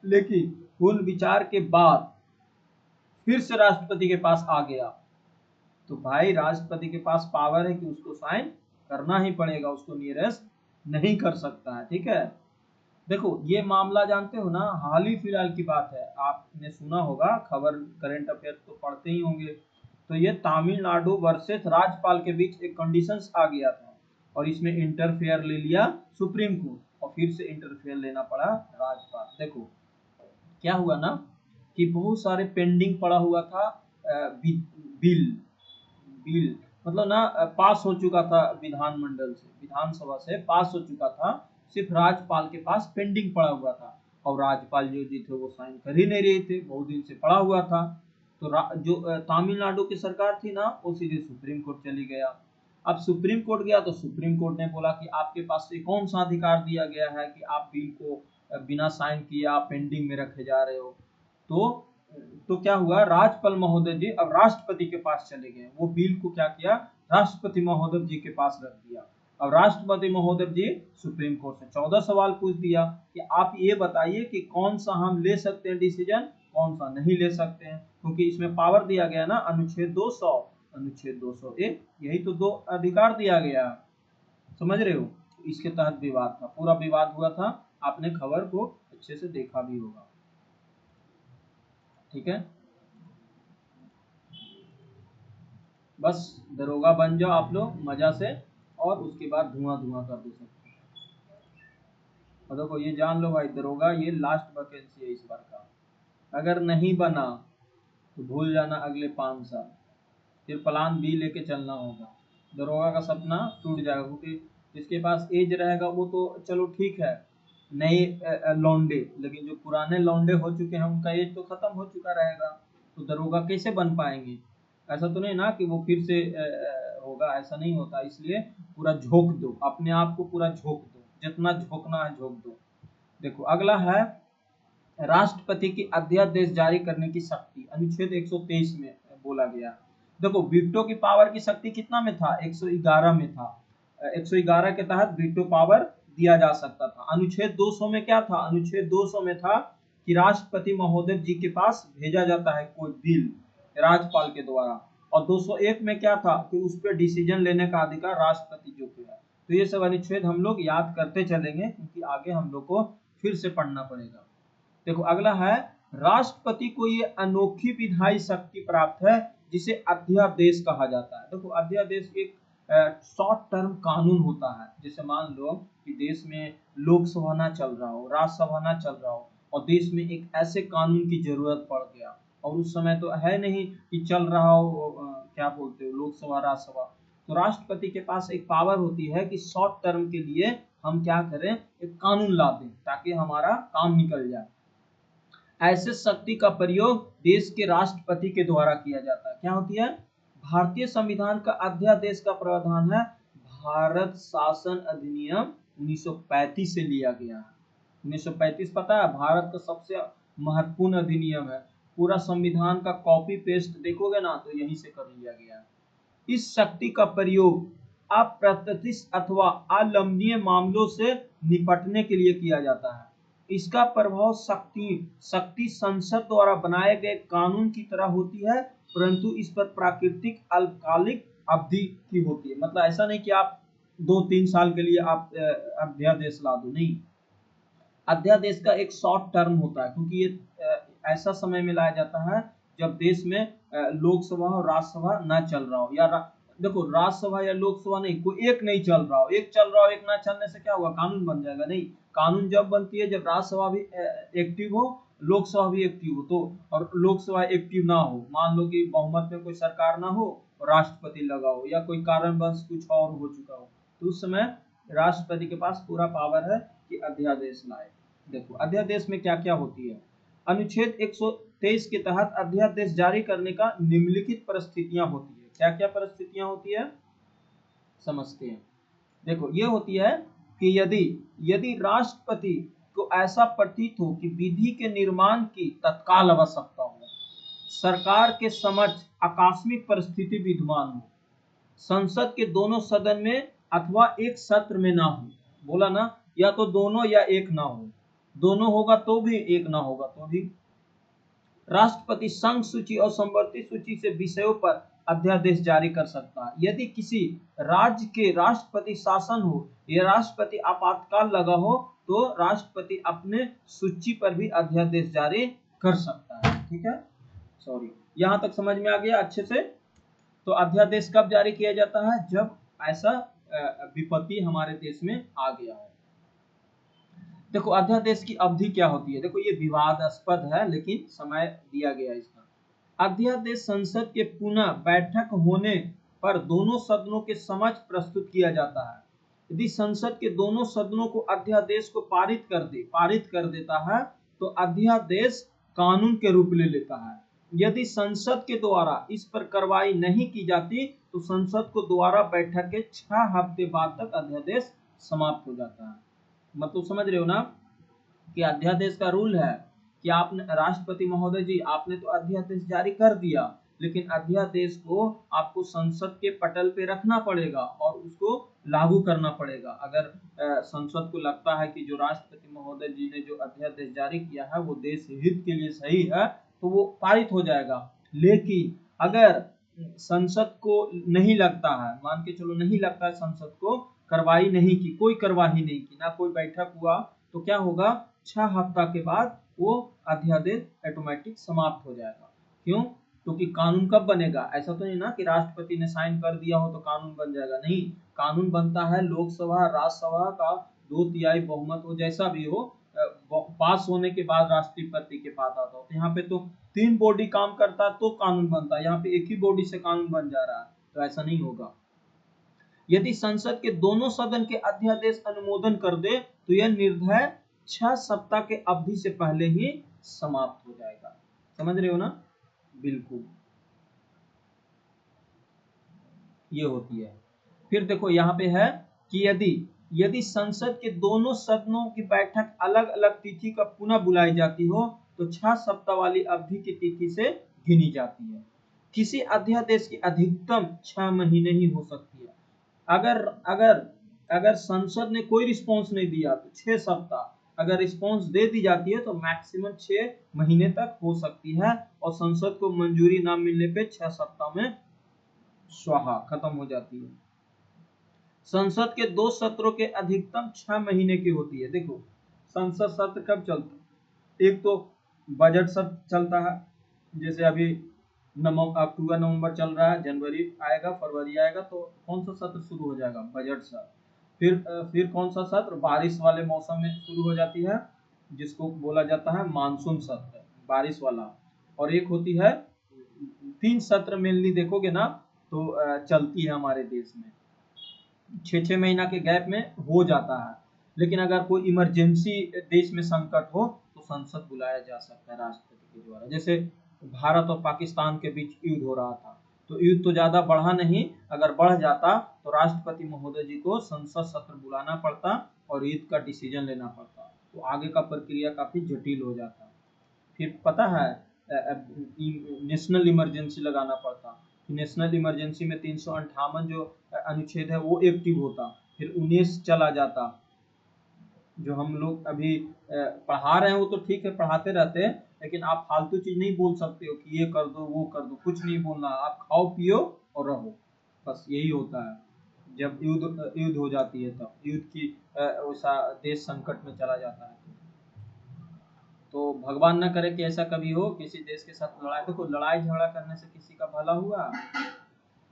लेकिन पुनः विचार के बाद फिर से राष्ट्रपति के पास आ गया, तो भाई राष्ट्रपति के पास पावर है कि उसको साइन करना ही पड़ेगा, उसको निरस्त नहीं कर सकता है, ठीक है। देखो ये मामला जानते हो ना, हाल ही फिलहाल की बात है, आपने सुना होगा, खबर करंट अफेयर तो पढ़ते ही होंगे। तो ये तमिलनाडु वर्सेस राज्यपाल के बीच एक कंडीशंस आ गया था, और इसमें इंटरफेयर ले लिया सुप्रीम कोर्ट, और फिर से इंटरफेयर लेना पड़ा राज्यपाल। देखो क्या हुआ ना कि बहुत सारे पेंडिंग पड़ा हुआ था बिल बिल मतलब ना पास हो चुका था, विधानसभा से पास हो चुका था, सिर्फ राज्यपाल के पास पेंडिंग पड़ा हुआ था, और राज्यपाल जी थे वो साइन कर ही नहीं रहे थे, बहुत दिन से पड़ा हुआ था। तो जो तमिलनाडु की सरकार थी ना, वो सीधे सुप्रीम कोर्ट चली गया। अब सुप्रीम कोर्ट गया तो सुप्रीम कोर्ट ने बोला कि आपके पास से कौन सा अधिकार दिया गया है कि आप बिल को बिना साइन किए आप पेंडिंग में रखे जा रहे हो। तो तो क्या हुआ, राज्यपाल महोदय जी अब राष्ट्रपति के पास चले गए, वो बिल को क्या किया, राष्ट्रपति महोदय जी के पास रख दिया। अब राष्ट्रपति महोदय जी सुप्रीम कोर्ट से 14 सवाल पूछ दिया कि आप ये बताइए कि कौन सा हम ले सकते हैं डिसीजन, कौन सा नहीं ले सकते हैं, क्योंकि इसमें पावर दिया गया ना अनुच्छेद 200 अनुच्छेद 201, यही तो दो अधिकार दिया गया, समझ रहे हो। इसके तहत विवाद था, पूरा विवाद हुआ था, आपने खबर को अच्छे से देखा भी होगा, ठीक है। बस दरोगा बन जाओ आप लोग मजा से, और उसके बाद धुआं धुआं कर दो सब। और देखो ये जान लो भाई, दरोगा ये लास्ट वैकेंसी है इस बार का, अगर नहीं बना तो भूल जाना अगले 5 साल, फिर प्लान बी लेके चलना होगा। दरोगा का सपना टूट जाएगा, क्योंकि जिसके पास एज रहेगा वो तो चलो ठीक है, नए लौंडे, लेकिन जो पुराने लौंडे हो चुके हैं उनका एज तो खत्म हो चुका रहेगा, तो दरोगा कैसे बन पाएंगे। ऐसा तो नहीं ना कि वो फिर से होगा, ऐसा नहीं होता। इसलिए पूरा झोंक दो, अपने आप को पूरा झोंक दो, जितना झोंकना है झोंक दो। देखो अगला है राष्ट्रपति की अध्यादेश जारी करने की शक्ति, अनुच्छेद 123 में बोला गया। देखो वीटो की पावर की शक्ति कितना में था, 111 में था। 111 के तहत वीटो पावर दिया जा सकता था। अनुच्छेद 200 में क्या था, अनुच्छेद 200 में था कि राष्ट्रपति महोदय जी के पास भेजा जाता है कोई बिल राज्यपाल के द्वारा, और 201 में क्या था कि उस पर डिसीजन लेने का अधिकार राष्ट्रपति जो को है। तो ये सब अनुच्छेद हम लोग याद करते चलेंगे, क्योंकि आगे हम लोग को फिर से पढ़ना पड़ेगा। देखो अगला है, राष्ट्रपति को ये अनोखी विधायी शक्ति प्राप्त है जिसे अध्यादेश कहा जाता है। देखो अध्यादेश एक शॉर्ट टर्म कानून होता है। जैसे मान लो कि देश में लोकसभा ना चल रहा हो, राज्यसभा ना चल रहा हो, और देश में एक ऐसे कानून की जरूरत पड़ गया, और उस समय तो है नहीं कि चल रहा हो क्या बोलते हो लोकसभा राज्यसभा, तो राष्ट्रपति के पास एक पावर होती है कि शॉर्ट टर्म के लिए हम क्या करें, एक कानून ला दें ताकि हमारा काम निकल जाए। ऐसे शक्ति का प्रयोग देश के राष्ट्रपति के द्वारा किया जाता है। क्या होती है, भारतीय संविधान का अध्यादेश का प्रावधान है भारत शासन अधिनियम 1935 से लिया गया है। 1935 पता है, भारत का सबसे महत्वपूर्ण अधिनियम है। पूरा संविधान का कॉपी पेस्ट देखोगे ना तो यहीं से कर लिया गया है। इस शक्ति का प्रयोग अप्रत्याशित अथवा अलंघनीय मामलों से निपटने के लिए किया जाता है। इसका प्रभाव शक्ति संसद द्वारा बनाए गए कानून की तरह होती है, परंतु इस पर प्राकृतिक अल्पकालिक अवधि की होती है। मतलब ऐसा नहीं कि आप 2-3 साल के लिए आप अध्यादेश ला दो, नहीं। अध्यादेश का एक शॉर्ट टर्म होता है, क्योंकि ये ऐसा समय में लाया जाता है जब देश में लोकसभा और राज्यसभा ना चल रहा हो, या देखो राज्यसभा या लोकसभा नहीं, कोई एक नहीं चल रहा हो, एक चल रहा हो, एक ना चलने से क्या होगा, कानून बन जाएगा, नहीं। कानून जब बनती है जब राज्यसभा भी एक्टिव हो, लोकसभा भी एक्टिव हो, तो और लोकसभा एक्टिव ना हो, मान लो कि बहुमत में कोई सरकार ना हो और राष्ट्रपति लगा हो, या कोई कारणवश कुछ और हो चुका हो, तो उस समय राष्ट्रपति के पास पूरा पावर है कि अध्यादेश लाए। देखो अध्यादेश में क्या क्या होती है, अनुच्छेद 123 के तहत अध्यादेश जारी करने का निम्नलिखित परिस्थितियां होती है। क्या क्या परिस्थितियां होती है समझते हैं। देखो ये होती है कि यदि यदि राष्ट्रपति को ऐसा प्रतीत हो कि विधि के निर्माण की तत्काल आवश्यकता हो, सरकार के समक्ष आकस्मिक परिस्थिति विद्यमान हो, संसद के दोनों सदन में अथवा एक सत्र में ना हो, बोला ना, या तो दोनों या एक ना हो, दोनों होगा तो भी, एक ना होगा तो भी। राष्ट्रपति संघ सूची और संवर्ती सूची से विषयों पर अध्यादेश जारी कर सकता है। यदि किसी राज्य के राष्ट्रपति शासन हो या राष्ट्रपति आपातकाल लगा हो तो राष्ट्रपति अपने सूची पर भी अध्यादेश जारी कर सकता है। ठीक है, सॉरी, यहां तक समझ में आ गया अच्छे से। तो अध्यादेश कब जारी किया जाता है? जब ऐसा विपत्ति हमारे देश में आ गया हो। देखो अध्यादेश की अवधि क्या होती है, देखो ये विवादास्पद है लेकिन समय दिया गया है इसका। अध्यादेश संसद के पुनः बैठक होने पर दोनों सदनों के समक्ष प्रस्तुत किया जाता है। यदि संसद के दोनों सदनों को अध्यादेश को पारित कर देता है तो अध्यादेश कानून के रूप ले लेता है। यदि संसद के द्वारा इस पर कार्रवाई नहीं की जाती तो संसद को दोबारा बैठक के 6 हफ्ते बाद तक अध्यादेश समाप्त हो जाता है। मतलब समझ रहे हो ना कि अध्यादेश का रूल है कि आपने, राष्ट्रपति महोदय जी, आपने तो अध्यादेश जारी कर दिया लेकिन अध्यादेश को आपको संसद के पटल पे रखना पड़ेगा और उसको लागू करना पड़ेगा। अगर संसद को लगता है कि जो राष्ट्रपति महोदय जी ने जो अध्यादेश जारी किया है वो देश हित के लिए सही है तो वो पारित हो जाएगा। लेकिन अगर संसद को नहीं लगता है, मान के चलो नहीं लगता है संसद को, कार्रवाई नहीं की, कोई कार्रवाई नहीं की, ना कोई बैठक हुआ, तो क्या होगा, 6 हफ्ता के बाद वो अध्यादेश ऑटोमेटिक समाप्त हो जाएगा। क्यों? क्योंकि कानून कब बनेगा? ऐसा तो नहीं ना कि राष्ट्रपति ने साइन कर दिया हो तो कानून बन जाएगा, नहीं, कानून बनता है लोकसभा राज्यसभा का 2/3 बहुमत हो, जैसा भी हो, पास होने के बाद राष्ट्रपति के पास आता हो। तो यहाँ पे तो 3 बॉडी काम करता है तो कानून बनता है, यहाँ पे एक ही बॉडी से कानून बन जा रहा है, तो ऐसा नहीं होगा। यदि संसद के दोनों सदन के अध्यादेश अनुमोदन कर दे तो यह निर्णय 6 सप्ताह के अवधि से पहले ही समाप्त हो जाएगा। समझ रहे हो ना? बिल्कुल, ये होती है। फिर देखो यहाँ पे है कि यदि संसद के दोनों सदनों की बैठक अलग अलग तिथि का पुनः बुलाई जाती हो तो 6 सप्ताह वाली अवधि की तिथि से गिनी जाती है। किसी अध्यादेश की अधिकतम 6 महीने ही हो सकती है। अगर अगर अगर संसद ने कोई रिस्पॉन्स नहीं दिया तो 6 सप्ताह, अगर रिस्पॉन्स दे दी जाती है तो मैक्सिमम 6 महीने तक हो सकती है और संसद को मंजूरी ना मिलने पे 6 सप्ताह में स्वाहा खत्म हो जाती है। संसद के 2 सत्रों के अधिकतम 6 महीने की होती है। देखो संसद सत्र कब चलता है? एक तो बजट सत्र चलता है, जैसे अभी अक्टूबर नवंबर चल रहा है, जनवरी आएगा, फरवरी आएगा तो कौन सा सत्र शुरू हो जाएगा? बजट सत्र। फिर कौन सा सत्र? बारिश वाले मौसम में शुरू हो जाती है, जिसको बोला जाता है मानसून सत्र, बारिश वाला। और एक होती है 3 सत्र मेनली देखोगे ना तो चलती है हमारे देश में, 6-6 महीना के गैप में हो जाता है। लेकिन अगर कोई इमरजेंसी देश में संकट हो तो संसद बुलाया जा सकता है राष्ट्रपति के द्वारा। जैसे भारत और पाकिस्तान के बीच युद्ध हो रहा था तो युद्ध तो ज्यादा बढ़ा नहीं, अगर बढ़ जाता तो राष्ट्रपति महोदय जी को संसद सत्र बुलाना पड़ता और युद्ध का डिसीजन लेना पड़ता, तो आगे का प्रक्रिया काफी जटिल हो जाता। फिर पता है नेशनल इमरजेंसी लगाना पड़ता। नेशनल इमरजेंसी में 358 जो अनुच्छेद है वो एक्टिव होता, फिर 19 चला जाता। जो हम लोग अभी पढ़ा रहे हैं वो तो ठीक है, पढ़ाते रहते हैं, लेकिन आप फालतू चीज नहीं बोल सकते हो कि ये कर दो वो कर दो, कुछ नहीं बोलना, आप खाओ पियो और रहो, बस यही होता है। जब युद्ध हो जाती है तब युद्ध की वैसा देश संकट में चला जाता है। तो भगवान न करे कि ऐसा कभी हो किसी देश के साथ लड़ाई। देखो लड़ाई झगड़ा करने से किसी का भला हुआ?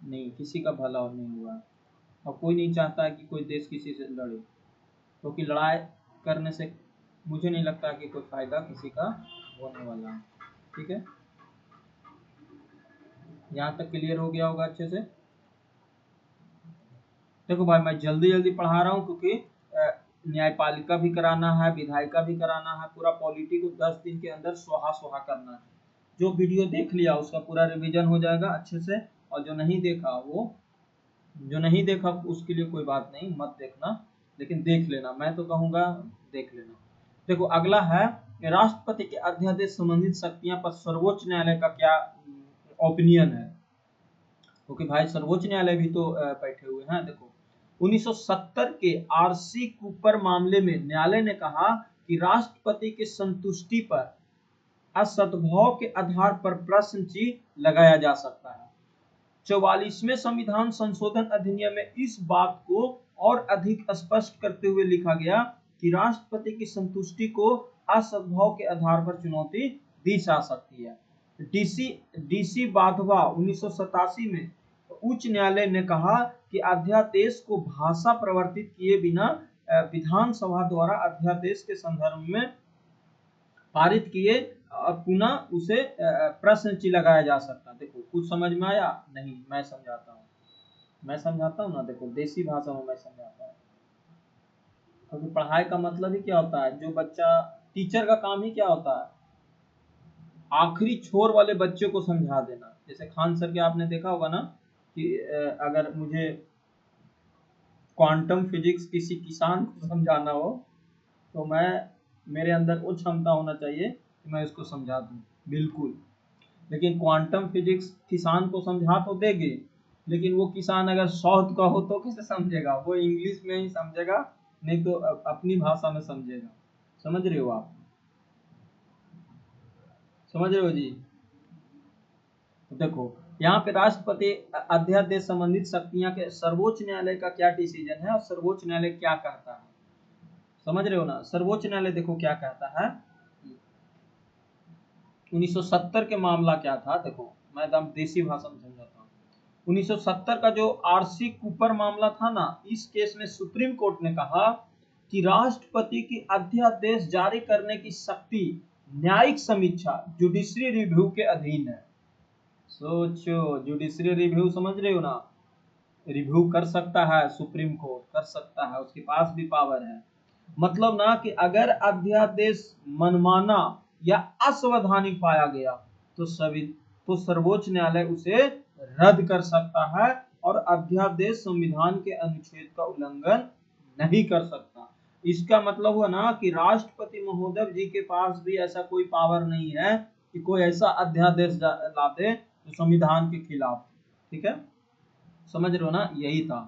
नहीं, किसी का भला नहीं हुआ, और कोई नहीं चाहता है कि कोई देश किसी से लड़े, क्योंकि लड़ाई करने से मुझे नहीं लगता कि कोई फायदा किसी का होने वाला है। ठीक है, यहाँ तक क्लियर हो गया होगा अच्छे से। देखो भाई मैं जल्दी जल्दी पढ़ा रहा हूँ क्योंकि न्यायपालिका भी कराना है, विधायिका भी कराना है, पूरा पॉलिटी को 10 दिन के अंदर सुहा करना है। जो वीडियो देख लिया उसका पूरा रिवीजन हो जाएगा अच्छे से, और जो नहीं देखा उसके लिए कोई बात नहीं, मत देखना, लेकिन देख लेना, मैं तो कहूँगा देख लेना। देखो अगला है कि राष्ट्रपति के अध्यादेश संबंधित शक्तियां पर सर्वोच्च न्यायालय का क्या ओपिनियन है, क्योंकि भाई सर्वोच्च न्यायालय भी तो बैठे हुए हैं। देखो 1970 के आरसी कूपर मामले में न्यायालय ने कहा कि राष्ट्रपति की संतुष्टि पर असद्भाव के आधार पर प्रश्न चिन्ह लगाया जा सकता है। 44वें संविधान संशोधन अधिनियम में इस बात को और अधिक स्पष्ट करते हुए लिखा गया कि राष्ट्रपति की संतुष्टि को असद्भाव के आधार पर चुनौती दी जा सकती है। डीसी डीसी वाधवा 1987 में उच्च न्यायालय ने कहा कि अध्यादेश को भाषा परिवर्तित किए बिना विधानसभा द्वारा अध्यादेश के संदर्भ में पारित किए पुनः उसे प्रश्न चिन्ह लगाया जा सकता। देखो कुछ समझ में आया? नहीं, मैं समझाता हूँ ना। देखो देसी भाषा में मैं समझाता हूँ, क्योंकि पढ़ाई का मतलब ही क्या होता है, जो बच्चा, टीचर का काम ही क्या होता है, आखिरी छोर वाले बच्चे को समझा देना। जैसे खान सर के आपने देखा होगा ना कि अगर मुझे क्वांटम फिजिक्स किसी किसान को समझाना हो तो मेरे अंदर वो क्षमता होना चाहिए कि मैं उसको समझा दूं, बिल्कुल। लेकिन क्वांटम फिजिक्स किसान को समझा तो देंगे, लेकिन वो किसान अगर साउथ का हो तो कैसे समझेगा? वो इंग्लिश में ही समझेगा, नहीं तो अपनी भाषा में समझेगा। समझ रहे हो आप? समझ रहे हो जी? तो देखो यहाँ पे राष्ट्रपति अध्यादेश संबंधित शक्तियां के सर्वोच्च न्यायालय का क्या डिसीजन है और सर्वोच्च न्यायालय क्या कहता है, समझ रहे हो ना? सर्वोच्च न्यायालय देखो क्या कहता है। 1970 के मामला क्या था, देखो मैं एकदम देसी भाषा में समझाता हूँ। 1970 का जो आरसी कूपर मामला था ना, इस केस में सुप्रीम कोर्ट ने कहा कि राष्ट्रपति की अध्यादेश जारी करने की शक्ति न्यायिक समीक्षा जुडिशरी रिव्यू के अधीन है। सोचो, जुडिशरी रिव्यू समझ रहे हो ना? रिव्यू कर सकता है सुप्रीम कोर्ट, कर सकता है, उसके पास भी पावर है। मतलब ना कि अगर अध्यादेश मनमाना या असंवैधानिक पाया गया तो सर्वोच्च न्यायालय उसे रद्द कर सकता है और अध्यादेश संविधान के अनुच्छेद का उल्लंघन नहीं कर सकता। इसका मतलब हुआ ना कि राष्ट्रपति महोदय जी के पास भी ऐसा कोई पावर नहीं है कि कोई ऐसा अध्यादेश ला दे जो संविधान के खिलाफ। ठीक है, समझ रहे हो ना? यही था।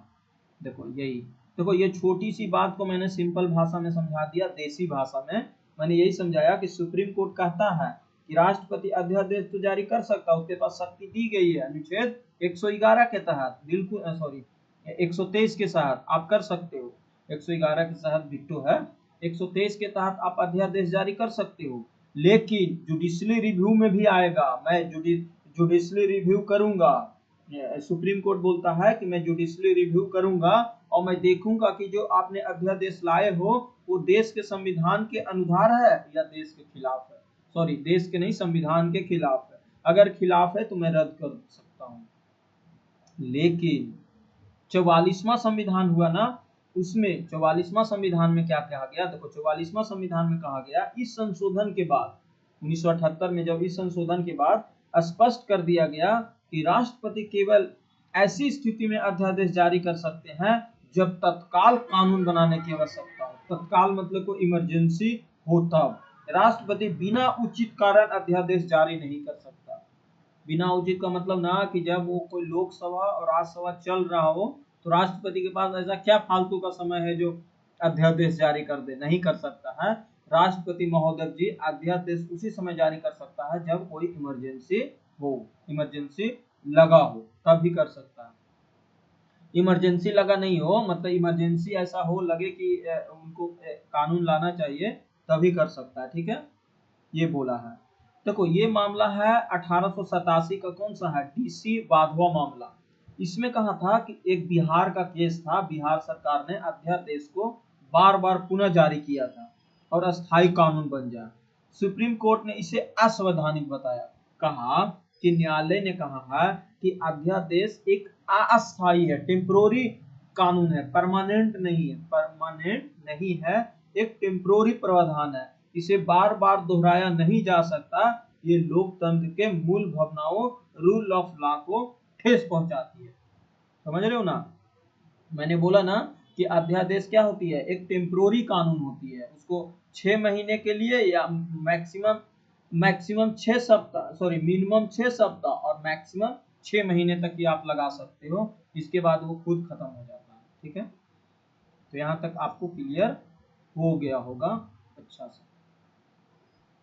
देखो यही, देखो ये छोटी सी बात को मैंने सिंपल भाषा में समझा दिया, देसी भाषा में मैंने यही समझाया कि सुप्रीम कोर्ट कहता है कि राष्ट्रपति अध्यादेश तो जारी कर सकता है, उसके पास शक्ति दी गई है अनुच्छेद 111 के तहत, बिल्कुल सॉरी 123 के तहत आप कर सकते हो। 111 के तहत बिट्टो है, 123 के तहत आप अध्यादेश जारी कर सकते हो। लेकिन जुडिशरी रिव्यू में भी आएगा, मैं जुडिशरी रिव्यू करूंगा। सुप्रीम कोर्ट बोलता है कि मैं जुडिशरी रिव्यू करूंगा और मैं देखूंगा कि जो आपने अध्यादेश लाए हो वो देश के संविधान के अनुसार है या देश के खिलाफ है। सॉरी, देश के नहीं, संविधान के खिलाफ है। अगर खिलाफ है तो मैं रद्द कर सकता हूँ। लेकिन 44वां संविधान हुआ ना, उसमें 44वां संविधान में क्या कहा गया? देखो 44वां संविधान में कहा गया, इस संशोधन के बाद 1978 में जब इस संशोधन के बाद स्पष्ट कर दिया गया कि राष्ट्रपति केवल ऐसी स्थिति में अध्यादेश जारी कर सकते हैं जब तत्काल कानून बनाने की आवश्यकता हो। तत्काल मतलब को इमरजेंसी हो, तब राष्ट्रपति बिना उचित कारण अध्यादेश जारी नहीं कर सकता। बिना उचित का मतलब ना कि जब वो कोई लोकसभा और राज्यसभा चल रहा हो तो राष्ट्रपति के पास ऐसा क्या फालतू का समय है जो अध्यादेश जारी कर दे, नहीं कर सकता है। राष्ट्रपति महोदय जी अध्यादेश उसी समय जारी कर सकता है जब कोई इमरजेंसी हो, इमरजेंसी लगा हो, तभी कर सकता है। इमरजेंसी लगा नहीं हो मतलब इमरजेंसी ऐसा हो लगे कि उनको कानून लाना चाहिए, तभी कर सकता है। ठीक है, ये बोला है। देखो ये मामला है 1887 का, कौन सा है? डीसी वाधवा मामला। इसमें कहा था कि एक बिहार का केस था, बिहार सरकार ने अध्यादेश को बार बार पुनः जारी किया था और अस्थायी कानून बन जाए। सुप्रीम कोर्ट ने इसे असंवैधानिक बताया। कहा कि न्यायालय ने कहा है कि अध्यादेश एक अस्थायी है, टेम्पोररी कानून है, परमानेंट नहीं है, परमानेंट नहीं है, एक टेम्पोररी प्रावधान है, इसे बार बार दोहराया नहीं जा सकता। ये लोकतंत्र के मूल भावनाओं, रूल ऑफ लॉ को ठेस पहुंचाती है। समझ रहे हो ना? मैंने बोला ना कि अध्यादेश क्या होती है, एक टेम्पोररी कानून होती है, उसको 6 महीने के लिए या मैक्सिमम मैक्सिमम 6 सप्ताह, सॉरी मिनिमम 6 सप्ताह और मैक्सिमम 6 महीने तक ही आप लगा सकते हो, इसके बाद वो खुद खत्म हो जाता है। ठीक है, तो यहाँ तक आपको क्लियर हो गया होगा अच्छा से।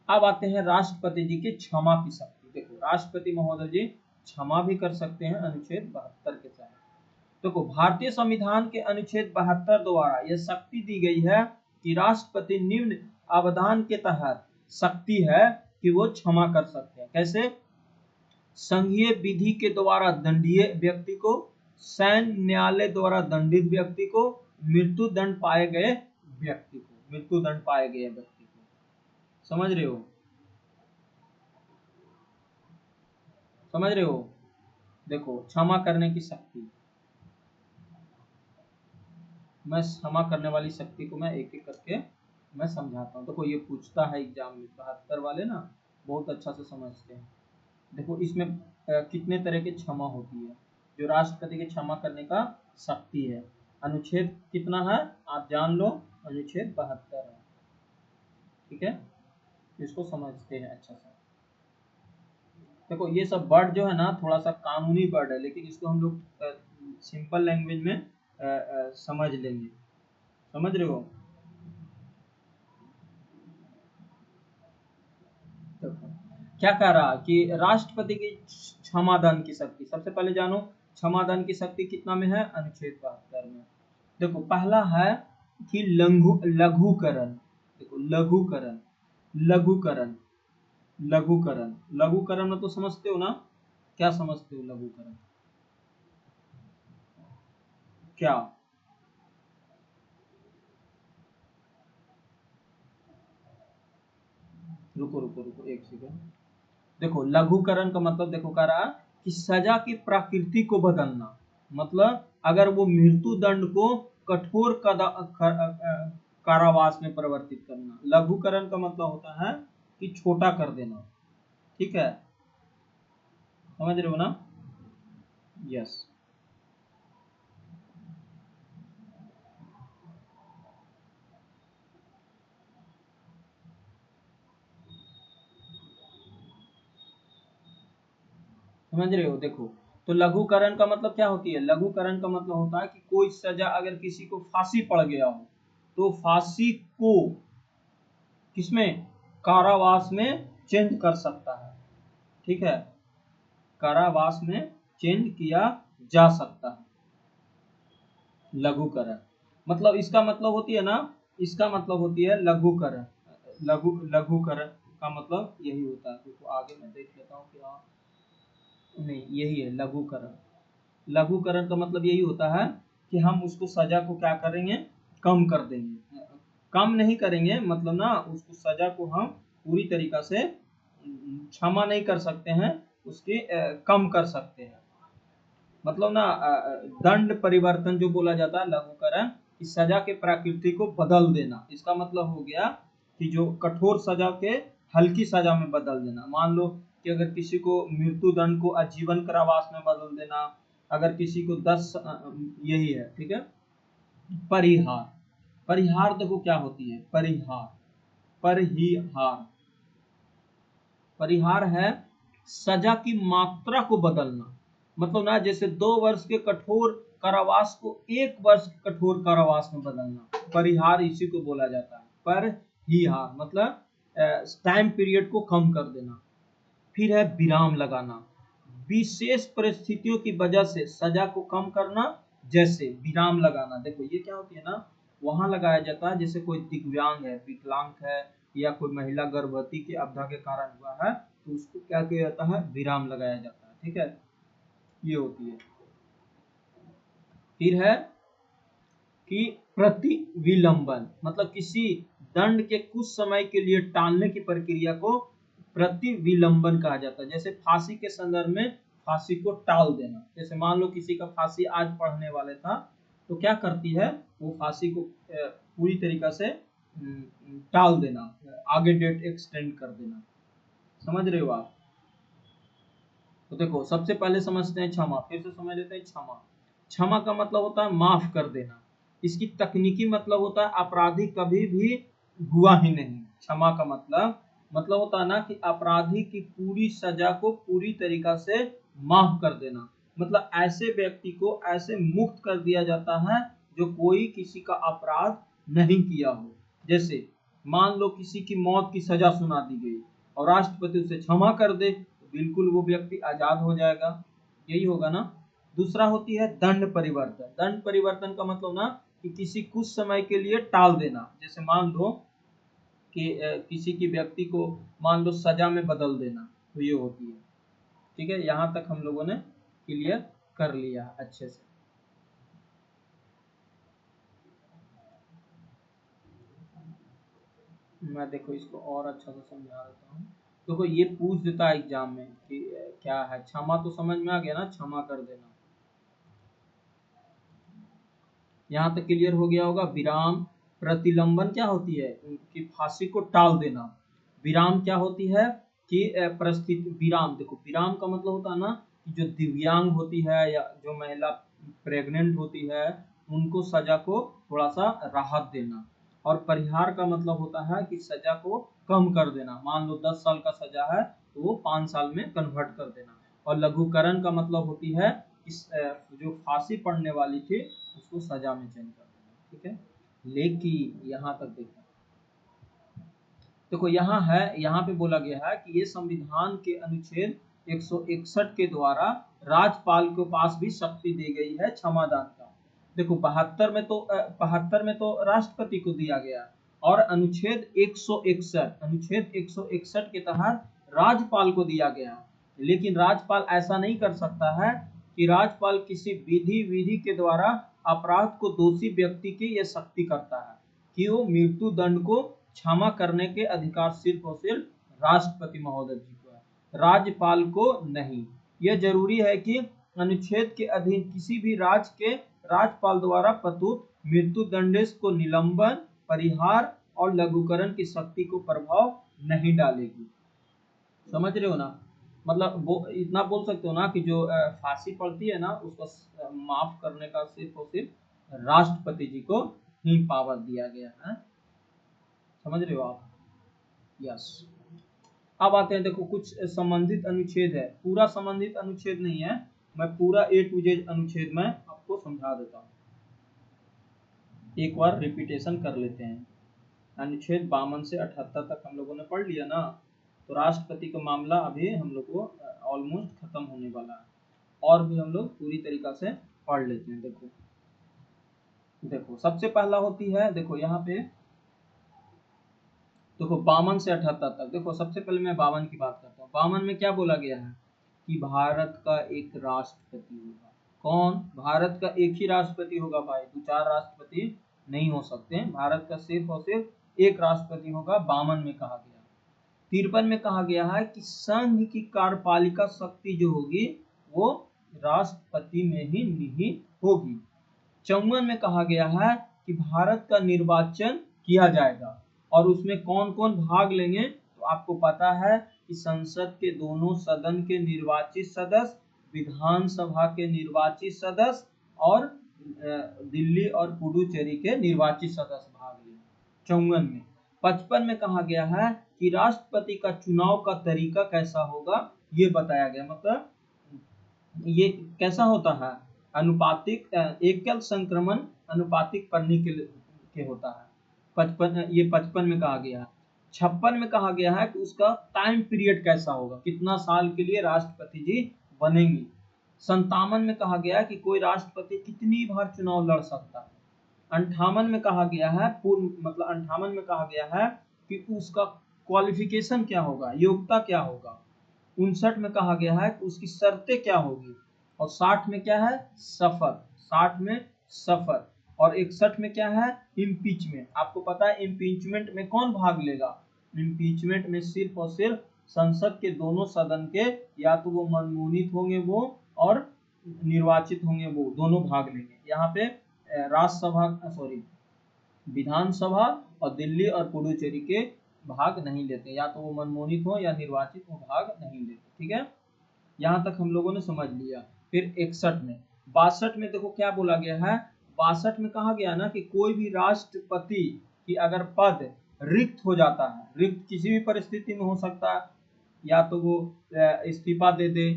अब आते हैं राष्ट्रपति जी की क्षमा की शक्ति। देखो राष्ट्रपति महोदय जी क्षमा भी कर सकते हैं अनुच्छेद 72 के तहत। देखो भारतीय संविधान के अनुच्छेद 72 द्वारा यह शक्ति दी गई है कि राष्ट्रपति निम्न आवेदन के तहत शक्ति है कि वो क्षमा कर सकते हैं। कैसे? संघीय विधि के द्वारा दंडनीय व्यक्ति को, सैन्य न्यायालय द्वारा दंडित व्यक्ति को, मृत्यु दंड पाए गए व्यक्ति को, मृत्यु दंड पाए गए व्यक्ति को। समझ रहे हो? समझ रहे हो? देखो क्षमा करने की शक्ति, मैं क्षमा करने वाली शक्ति को मैं एक एक करके मैं समझाता हूँ। देखो ये पूछता है एग्जाम में, 72 वाले ना बहुत अच्छा से समझते हैं। देखो इसमें कितने तरह की क्षमा होती है, जो राष्ट्रपति की क्षमा करने का शक्ति है। अनुच्छेद कितना है आप जान लो, अनुच्छेद 72 है। ठीक है, इसको समझते हैं अच्छा से। देखो ये सब वर्ड जो है ना थोड़ा सा कानूनी वर्ड है, लेकिन इसको हम लोग सिंपल लैंग्वेज में समझ लेंगे। समझ रहे हो? देखो क्या कह रहा कि राष्ट्रपति की क्षमादान की शक्ति, सबसे पहले जानो क्षमादान की शक्ति कितना में है, अनुच्छेद 72 में। देखो पहला है कि लघुकरण। देखो लघुकरण, लघुकरण, लघुकरण, लघुकरण में तो समझते हो ना, क्या समझते हो लघुकरण? क्या? रुको रुको रुको एक सेकंड। देखो लघुकरण का मतलब देखो कह रहा कि सजा की प्रकृति को बदलना, मतलब अगर वो मृत्यु दंड को कठोर कारावास में परिवर्तित करना। लघुकरण का मतलब होता है कि छोटा कर देना। ठीक है, समझ रहे हो ना? यस। समझ रहे हो? देखो तो लघुकरण का मतलब क्या होती है, लघुकरण का मतलब होता है कि कोई सजा अगर किसी को फांसी पड़ गया हो तो फांसी को किसमें, कारावास में चेंज कर सकता है। ठीक है, कारावास में चेंज किया जा सकता है। लघुकरण मतलब इसका मतलब होती है ना, इसका मतलब होती है लघुकरण। लघुकरण का मतलब यही होता है। तो आगे मैं देख लेता हूँ क्या, नहीं यही है लघुकरण। लघुकरण का मतलब यही होता है कि हम उसको सजा को क्या करेंगे, कम कर देंगे। कम नहीं करेंगे मतलब ना, उसको सजा को हम पूरी तरीका से क्षमा नहीं कर सकते हैं, उसकी कम कर सकते हैं। मतलब ना दंड परिवर्तन जो बोला जाता है लघुकरण, कि सजा के प्रकृति को बदल देना। इसका मतलब हो गया कि जो कठोर सजा के हल्की सजा में बदल देना। मान लो कि अगर किसी को मृत्यु दंड को आजीवन कारावास में बदल देना, अगर किसी को 10 यही है। ठीक है, परिहार, परिहार देखो क्या होती है, परिहार, परिहार, परिहार है सजा की मात्रा को बदलना। मतलब ना जैसे 2 वर्ष के कठोर कारावास को 1 वर्ष के कठोर कारावास में बदलना, परिहार इसी को बोला जाता है। परिहार मतलब टाइम पीरियड को कम कर देना। फिर है विराम लगाना, विशेष परिस्थितियों की वजह से सजा को कम करना, जैसे विराम लगाना। देखो ये क्या होती है ना, वहां लगाया जाता है जैसे कोई दिव्यांग है, विकलांग है, या कोई महिला गर्भवती की आपदा के कारण हुआ है, तो उसको क्या किया जाता है, विराम लगाया जाता है। ठीक है, ये होती है। फिर है कि प्रति विलंबन, मतलब किसी दंड के कुछ समय के लिए टालने की प्रक्रिया को प्रति विलंबन कहा जाता है। जैसे फांसी के संदर्भ में फांसी को टाल देना। जैसे मान लो किसी का फांसी आज पड़ने वाले था, तो क्या करती है वो फांसी को पूरी तरीका से टाल देना, आगे डेट एक्सटेंड कर देना। समझ रहे हो आप? तो देखो सबसे पहले समझते हैं क्षमा, फिर से समझ लेते हैं क्षमा। क्षमा का मतलब होता है माफ कर देना। इसकी तकनीकी मतलब होता है अपराधी कभी भी हुआ ही नहीं। क्षमा का मतलब होता है ना कि अपराधी की पूरी सजा को पूरी तरीका से माफ कर देना। मतलब ऐसे व्यक्ति को ऐसे मुक्त कर दिया जाता है जो कोई किसी का अपराध नहीं किया हो। जैसे मान लो किसी की मौत की सजा सुना दी गई और राष्ट्रपति उसे क्षमा कर दे, तो बिल्कुल वो व्यक्ति आजाद हो जाएगा। यही होगा ना। दूसरा होती है दंड परिवर्तन। दंड परिवर्तन का मतलब ना कि किसी कुछ समय के लिए टाल देना। जैसे मान लो कि किसी की व्यक्ति को मान लो सजा में बदल देना, तो ये होती है। ठीक है, यहाँ तक हम लोगों ने क्लियर कर लिया अच्छे से। मैं देखो इसको और अच्छा से समझा देता हूँ। देखो ये पूछ देता है एग्जाम में कि क्या है क्षमा, तो समझ में आ गया ना, क्षमा कर देना। यहाँ तक क्लियर हो गया होगा। विराम प्रतिलंबन क्या होती है, उनकी फांसी को टाल देना। विराम क्या होती है कि परिस्थिति विराम। देखो विराम का मतलब होता है ना कि जो दिव्यांग होती है या जो महिला प्रेग्नेंट होती है उनको सजा को थोड़ा सा राहत देना। और परिहार का मतलब होता है कि सजा को कम कर देना। मान लो 10 साल का सजा है तो वो 5 साल में कन्वर्ट कर देना। और लघुकरण का मतलब होती है इस जो फांसी पड़ने वाली थी उसको सजा में चेंज कर देना। ठीक है, लेकिन यहाँ तक देखो यहाँ है, यहाँ पे बोला गया है कि ये संविधान के अनुच्छेद 161 के द्वारा राज्यपाल के पास भी शक्ति दी गई है क्षमादान का। देखो 72 में तो राष्ट्रपति को दिया गया और अनुच्छेद 161 के तहत राज्यपाल को दिया गया। लेकिन राज्यपाल ऐसा नहीं कर सकता है कि राज्यपाल किसी विधि के द्वारा अपराध को दोषी व्यक्ति की यह शक्ति करता है कि वो मृत्यु दंड को क्षमा करने के अधिकार सिर्फ और सिर्फ राष्ट्रपति महोदय जी को है, राज्यपाल को नहीं। यह जरूरी है कि अनुच्छेद के अधीन किसी भी राज्य के राज्यपाल द्वारा प्रदत्त मृत्यु दंडेश को निलंबन, परिहार और लघुकरण की शक्ति को प्रभाव नहीं डालेगी। समझ रहे हो ना। मतलब वो इतना बोल सकते हो ना कि जो फांसी पड़ती है ना उसको माफ करने का सिर्फ और सिर्फ राष्ट्रपति जी को ही पावर दिया गया है। समझ रहे हो आप। यस। अब आते हैं, देखो कुछ संबंधित अनुच्छेद है, पूरा संबंधित अनुच्छेद नहीं है, मैं पूरा A to Z अनुच्छेद में आपको समझा देता हूँ। एक बार रिपीटेशन कर लेते हैं। अनुच्छेद 52 से 78 तक हम लोगों ने पढ़ लिया ना। तो राष्ट्रपति का मामला अभी हम लोग को ऑलमोस्ट खत्म होने वाला है और भी हम लोग पूरी तरीका से पढ़ लेते हैं। देखो सबसे पहला होती है, देखो यहाँ पे देखो 52 से 78 तक। देखो सबसे पहले मैं 52 की बात करता हूँ। 52 में क्या बोला गया है कि भारत का एक राष्ट्रपति होगा। कौन? भारत का एक ही राष्ट्रपति होगा भाई, 2-4 राष्ट्रपति नहीं हो सकते हैं। भारत का सिर्फ और सिर्फ एक राष्ट्रपति होगा। 52 में कहा गया। 53 में कहा गया है कि संघ की कार्यपालिका शक्ति जो होगी वो राष्ट्रपति में ही निहित होगी। 54 में कहा गया है कि भारत का निर्वाचन किया जाएगा और उसमें कौन कौन भाग लेंगे, तो आपको पता है कि संसद के दोनों सदन के निर्वाचित सदस्य, विधानसभा के निर्वाचित सदस्य और दिल्ली और पुडुचेरी के निर्वाचित सदस्य भाग लेंगे 54 में। 55 में कहा गया है कि राष्ट्रपति का चुनाव का तरीका कैसा होगा ये बताया गया। मतलब ये कैसा होता है, अनुपातिक एकल संक्रमण अनुपातिक पढ़ने के होता है। 55 में कहा गया है। 56 में कहा गया है कि उसका टाइम पीरियड कैसा होगा, कितना साल के लिए राष्ट्रपति जी बनेंगे। 57 में कहा गया है कि कोई राष्ट्रपति कितनी बार चुनाव लड़ सकता है। 58 में कहा गया है पूर्व मतलब 58 में कहा गया है कि उसका क्वालिफिकेशन क्या होगा, योग्यता क्या होगा। 59 में कहा गया है कि उसकी शर्तें क्या होगी। और 60 में क्या है, सफर। 60 में सफर। और 61 में क्या है, इम्पीचमेंट। आपको पता है इम्पीचमेंट में कौन भाग लेगा, इम्पीचमेंट में सिर्फ और सिर्फ संसद के दोनों सदन के या तो वो मनमोनित होंगे वो और निर्वाचित होंगे वो दोनों भाग लेंगे। यहाँ पे राज्यसभा सॉरी विधानसभा और दिल्ली और पुडुचेरी के भाग नहीं लेते, या तो वो मनमोनित हो या निर्वाचित हो भाग नहीं लेते। ठीक है, यहाँ तक हम लोगों ने समझ लिया। फिर 61 में 62 में देखो क्या बोला गया है 62 में कहा गया ना कि कोई भी राष्ट्रपति की अगर पद रिक्त हो जाता है, रिक्त किसी भी परिस्थिति में हो सकता है, या तो वो इस्तीफा दे दे,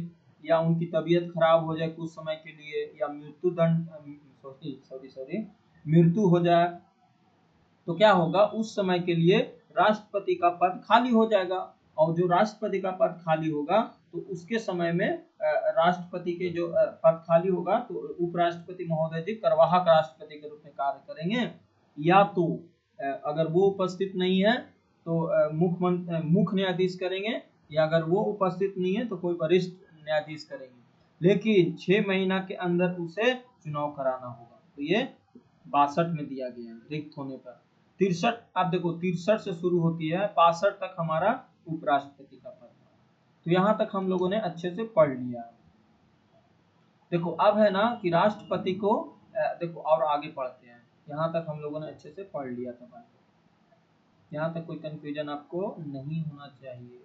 या उनकी तबीयत खराब हो जाए कुछ समय के लिए, या मृत्यु दंड सॉरी मृत्यु हो जाए, तो क्या होगा, उस समय के लिए राष्ट्रपति का पद खाली हो जाएगा। और जो राष्ट्रपति का पद खाली होगा तो उसके समय में राष्ट्रपति के जो पद खाली होगा तो उपराष्ट्रपति महोदय जी कार्यवाहक राष्ट्रपति के रूप में कार्य करेंगे, या तो अगर वो उपस्थित नहीं है तो मुख्य न्यायाधीश करेंगे, या अगर वो उपस्थित नहीं है तो कोई वरिष्ठ न्यायाधीश करेंगे, लेकिन 6 महीना के अंदर उसे चुनाव कराना होगा। तो ये 62 में दिया गया है रिक्त होने पर। 63 आप देखो 63 से शुरू होती है, 62 तक हमारा उपराष्ट्रपति का पद है। तो यहाँ तक हम लोगों ने अच्छे से पढ़ लिया। देखो अब है ना कि राष्ट्रपति को देखो और आगे पढ़ते हैं। यहाँ तक हम लोगों ने अच्छे से पढ़ लिया था, यहाँ तक कोई कंफ्यूजन आपको नहीं होना चाहिए।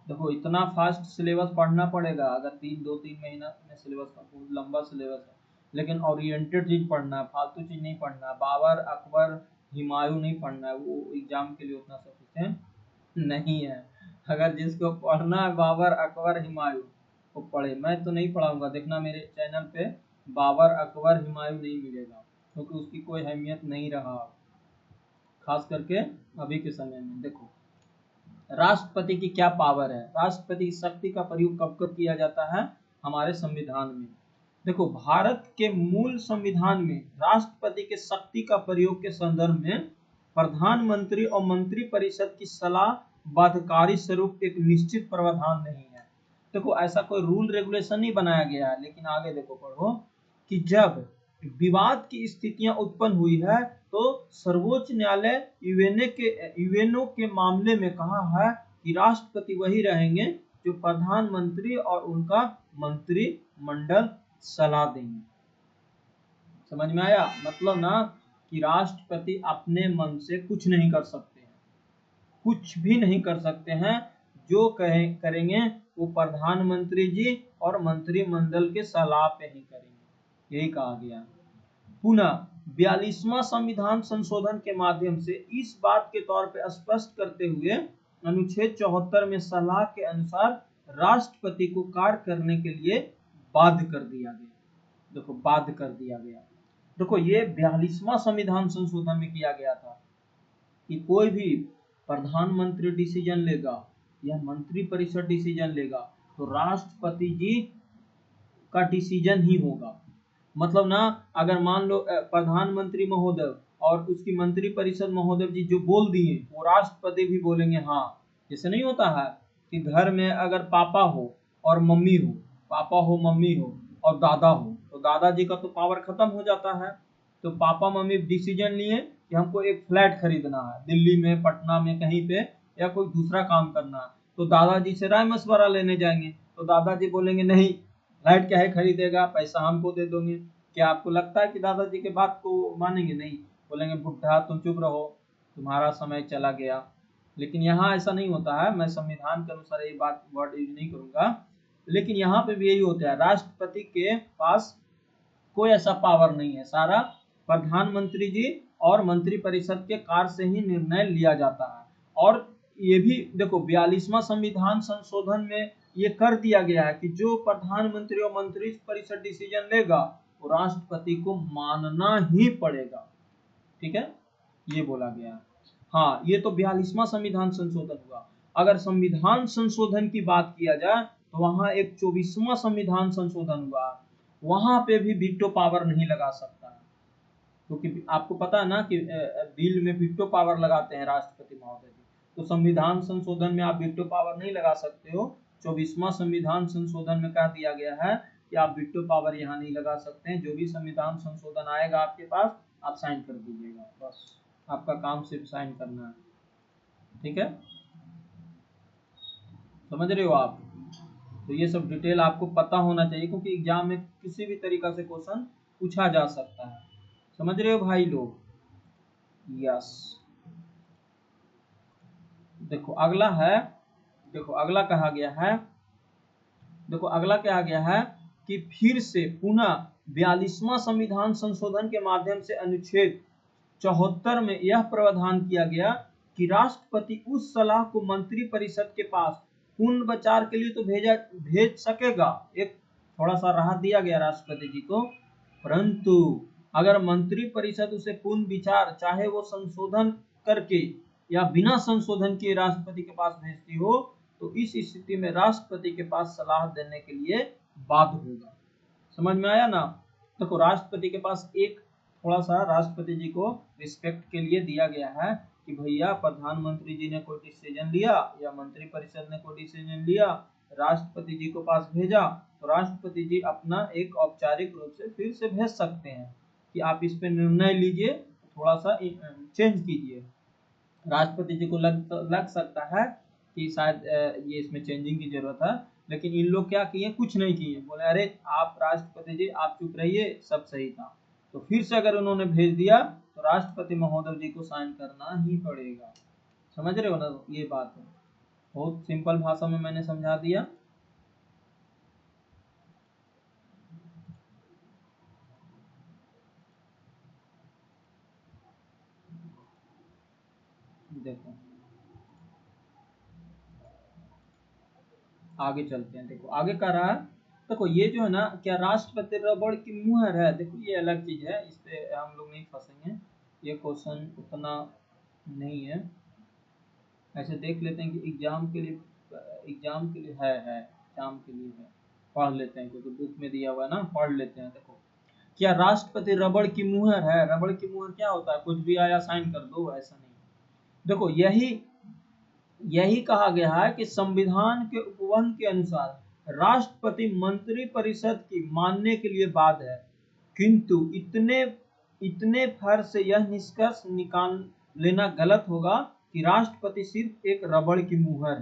देखो इतना फास्ट सिलेबस पढ़ना पड़ेगा, अगर 2-3 महीना में सिलेबस का बहुत लंबा सिलेबस है, लेकिन ओरिएंटेड चीज पढ़ना है, फालतू चीज नहीं पढ़ना है। बाबर अकबर हुमायूं नहीं पढ़ना है, वो एग्जाम के लिए उतना सफिशिएंट नहीं है। अगर जिसको पढ़ना है बाबर अकबर हुमायूं वो पढ़े, मैं तो नहीं पढ़ाऊंगा, देखना मेरे चैनल पे बाबर अकबर हुमायूं नहीं मिलेगा, क्योंकि उसकी कोई अहमियत नहीं रहा, खास करके अभी के समय में। देखो राष्ट्रपति की क्या पावर है, राष्ट्रपति की शक्ति का प्रयोग कब कब किया जाता है, हमारे संविधान में। देखो भारत के मूल संविधान में राष्ट्रपति के शक्ति का प्रयोग के संदर्भ में प्रधानमंत्री और मंत्री परिषद की सलाह बाध्यकारी स्वरूप एक निश्चित प्रावधान नहीं है। देखो ऐसा कोई रूल रेगुलेशन नहीं बनाया गया है, लेकिन आगे देखो पढ़ो कि जब विवाद की स्थितियां उत्पन्न हुई है तो सर्वोच्च न्यायालय यूएनओ के मामले में कहा है कि राष्ट्रपति वही रहेंगे जो प्रधानमंत्री और उनका मंत्रिमंडल सलाह देंगे। समझ में आया? मतलब ना कि राष्ट्रपति अपने मन से कुछ नहीं कर सकते हैं, कुछ भी नहीं कर सकते हैं, जो करेंगे वो प्रधानमंत्री जी और मंत्रिमंडल के सलाह पे ही करेंगे, यही कहा गया। पुनः 42वां संविधान संशोधन के माध्यम से इस बात के तौर पे स्पष्ट करते हुए अनुच्छेद 74 में सलाह के अनुसार राष्ट्रपति को कार्य करने के लिए बाध्य कर दिया गया। देखो बाध्य कर दिया गया। देखो ये 42वां संविधान संशोधन में किया गया था कि कोई भी प्रधानमंत्री डिसीजन लेगा या मंत्री परिषद डिसीजन लेगा तो राष्ट्रपति जी का डिसीजन ही होगा। मतलब ना अगर मान लो प्रधानमंत्री महोदय और उसकी मंत्री परिषद महोदय जी जो बोल दिए वो राष्ट्रपति भी बोलेंगे हाँ। जैसे नहीं होता है कि घर में अगर पापा हो और मम्मी हो, पापा हो मम्मी हो और दादा हो, तो दादाजी का तो पावर खत्म हो जाता है। तो पापा मम्मी डिसीजन लिए कि हमको एक फ्लैट खरीदना है दिल्ली में, पटना में, कहीं पे, या कोई दूसरा काम करना है, तो दादाजी से राय मशवरा लेने जाएंगे। तो दादाजी बोलेंगे नहीं, फ्लैट क्या है खरीदेगा, पैसा हमको दे दोगे। क्या आपको लगता है कि दादाजी के बात को मानेंगे? नहीं, बोलेंगे बुढ़ा तुम चुप रहो, तुम्हारा समय चला गया। लेकिन यहाँ ऐसा नहीं होता है, मैं संविधान के अनुसार ये बात वर्ड यूज नहीं करूंगा, लेकिन यहाँ पे भी यही होता है, राष्ट्रपति के पास कोई ऐसा पावर नहीं है, सारा प्रधानमंत्री जी और मंत्री परिषद के कार्य से ही निर्णय लिया जाता है। और ये भी देखो 42वां संविधान संशोधन में ये कर दिया गया है कि जो प्रधानमंत्री और मंत्री परिषद डिसीजन लेगा वो राष्ट्रपति को मानना ही पड़ेगा। ठीक है, ये बोला गया। हाँ, ये तो 42वां संविधान संशोधन हुआ। अगर संविधान संशोधन की बात किया जाए तो वहां एक 24वां संविधान संशोधन हुआ, वहां पे भी वीटो पावर नहीं लगा सकता है, क्योंकि आपको पता है ना कि बिल में वीटो पावर लगाते हैं राष्ट्रपति महोदय जी। तो संविधान संशोधन में आप वीटो पावर नहीं लगा सकते हो। 24वां संविधान संशोधन में कह दिया गया है कि आप वीटो पावर यहाँ नहीं लगा सकते हैं। जो भी संविधान संशोधन आएगा आपके पास, आप साइन कर दीजिएगा, बस आपका काम सिर्फ साइन करना है। ठीक है, समझ रहे हो आप? तो ये सब डिटेल आपको पता होना चाहिए, क्योंकि एग्जाम में किसी भी तरीका से क्वेश्चन पूछा जा सकता है। समझ रहे हो भाई लोग? यस। देखो अगला है, देखो अगला कहा गया है देखो अगला क्या आ गया है कि फिर से पुनः 42वां संविधान संशोधन के माध्यम से अनुच्छेद 74 में यह प्रावधान किया गया कि राष्ट्रपति उस सलाह को मंत्री परिषद के पास पुनर्विचार के लिए तो भेज सकेगा, एक थोड़ा सा राहत दिया गया राष्ट्रपति जी को, परंतु अगर मंत्री परिषद उसे पुनः विचार चाहे वो संशोधन करके या बिना संशोधन के राष्ट्रपति के पास भेजती हो, तो इस स्थिति में राष्ट्रपति के पास सलाह देने के लिए बाध्य होगा। समझ में आया ना? देखो राष्ट्रपति के पास एक थोड़ा सा राष्ट्रपति जी को रिस्पेक्ट के लिए दिया गया है कि भैया प्रधानमंत्री जी ने कोई डिसीजन लिया या मंत्री परिषद ने कोई डिसीजन लिया, राष्ट्रपति जी को पास भेजा, तो राष्ट्रपति जी अपना एक औपचारिक रूप से फिर से भेज सकते हैं कि आप इस पे निर्णय लीजिए, थोड़ा सा चेंज कीजिए। राष्ट्रपति जी को लग सकता है कि शायद ये इसमें चेंजिंग की जरूरत है, लेकिन इन लोग क्या किए, कुछ नहीं किए, बोले अरे आप राष्ट्रपति जी आप चुप रहिए, सब सही था। तो फिर से अगर उन्होंने भेज दिया तो राष्ट्रपति महोदय जी को साइन करना ही पड़ेगा। समझ रहे हो ना? ये बात है, बहुत सिंपल भाषा में मैंने समझा दिया। देखो आगे चलते हैं, देखो आगे कर रहा है। देखो ये जो है ना, क्या राष्ट्रपति रबड़ की मुहर है? देखो ये अलग चीज है, इस पे हम लोग नहीं फंसेंगे, ये क्वेश्चन उतना नहीं है। ऐसे देख लेते हैं कि एग्जाम के लिए है एग्जाम के लिए है, पढ़ लेते हैं क्योंकि बुक में दिया हुआ है ना, पढ़ लेते हैं। देखो क्या राष्ट्रपति रबड़ की मुहर है? रबड़ की मुहर क्या होता है? कुछ भी आया साइन कर दो, ऐसा नहीं। देखो यही कहा गया है कि संविधान के उपबंध के अनुसार राष्ट्रपति मंत्री परिषद की मानने के लिए बाध्य है, किंतु इतने फर्ज से यह निष्कर्ष निकाल लेना गलत होगा कि राष्ट्रपति सिर्फ एक रबड़ की मुहर है।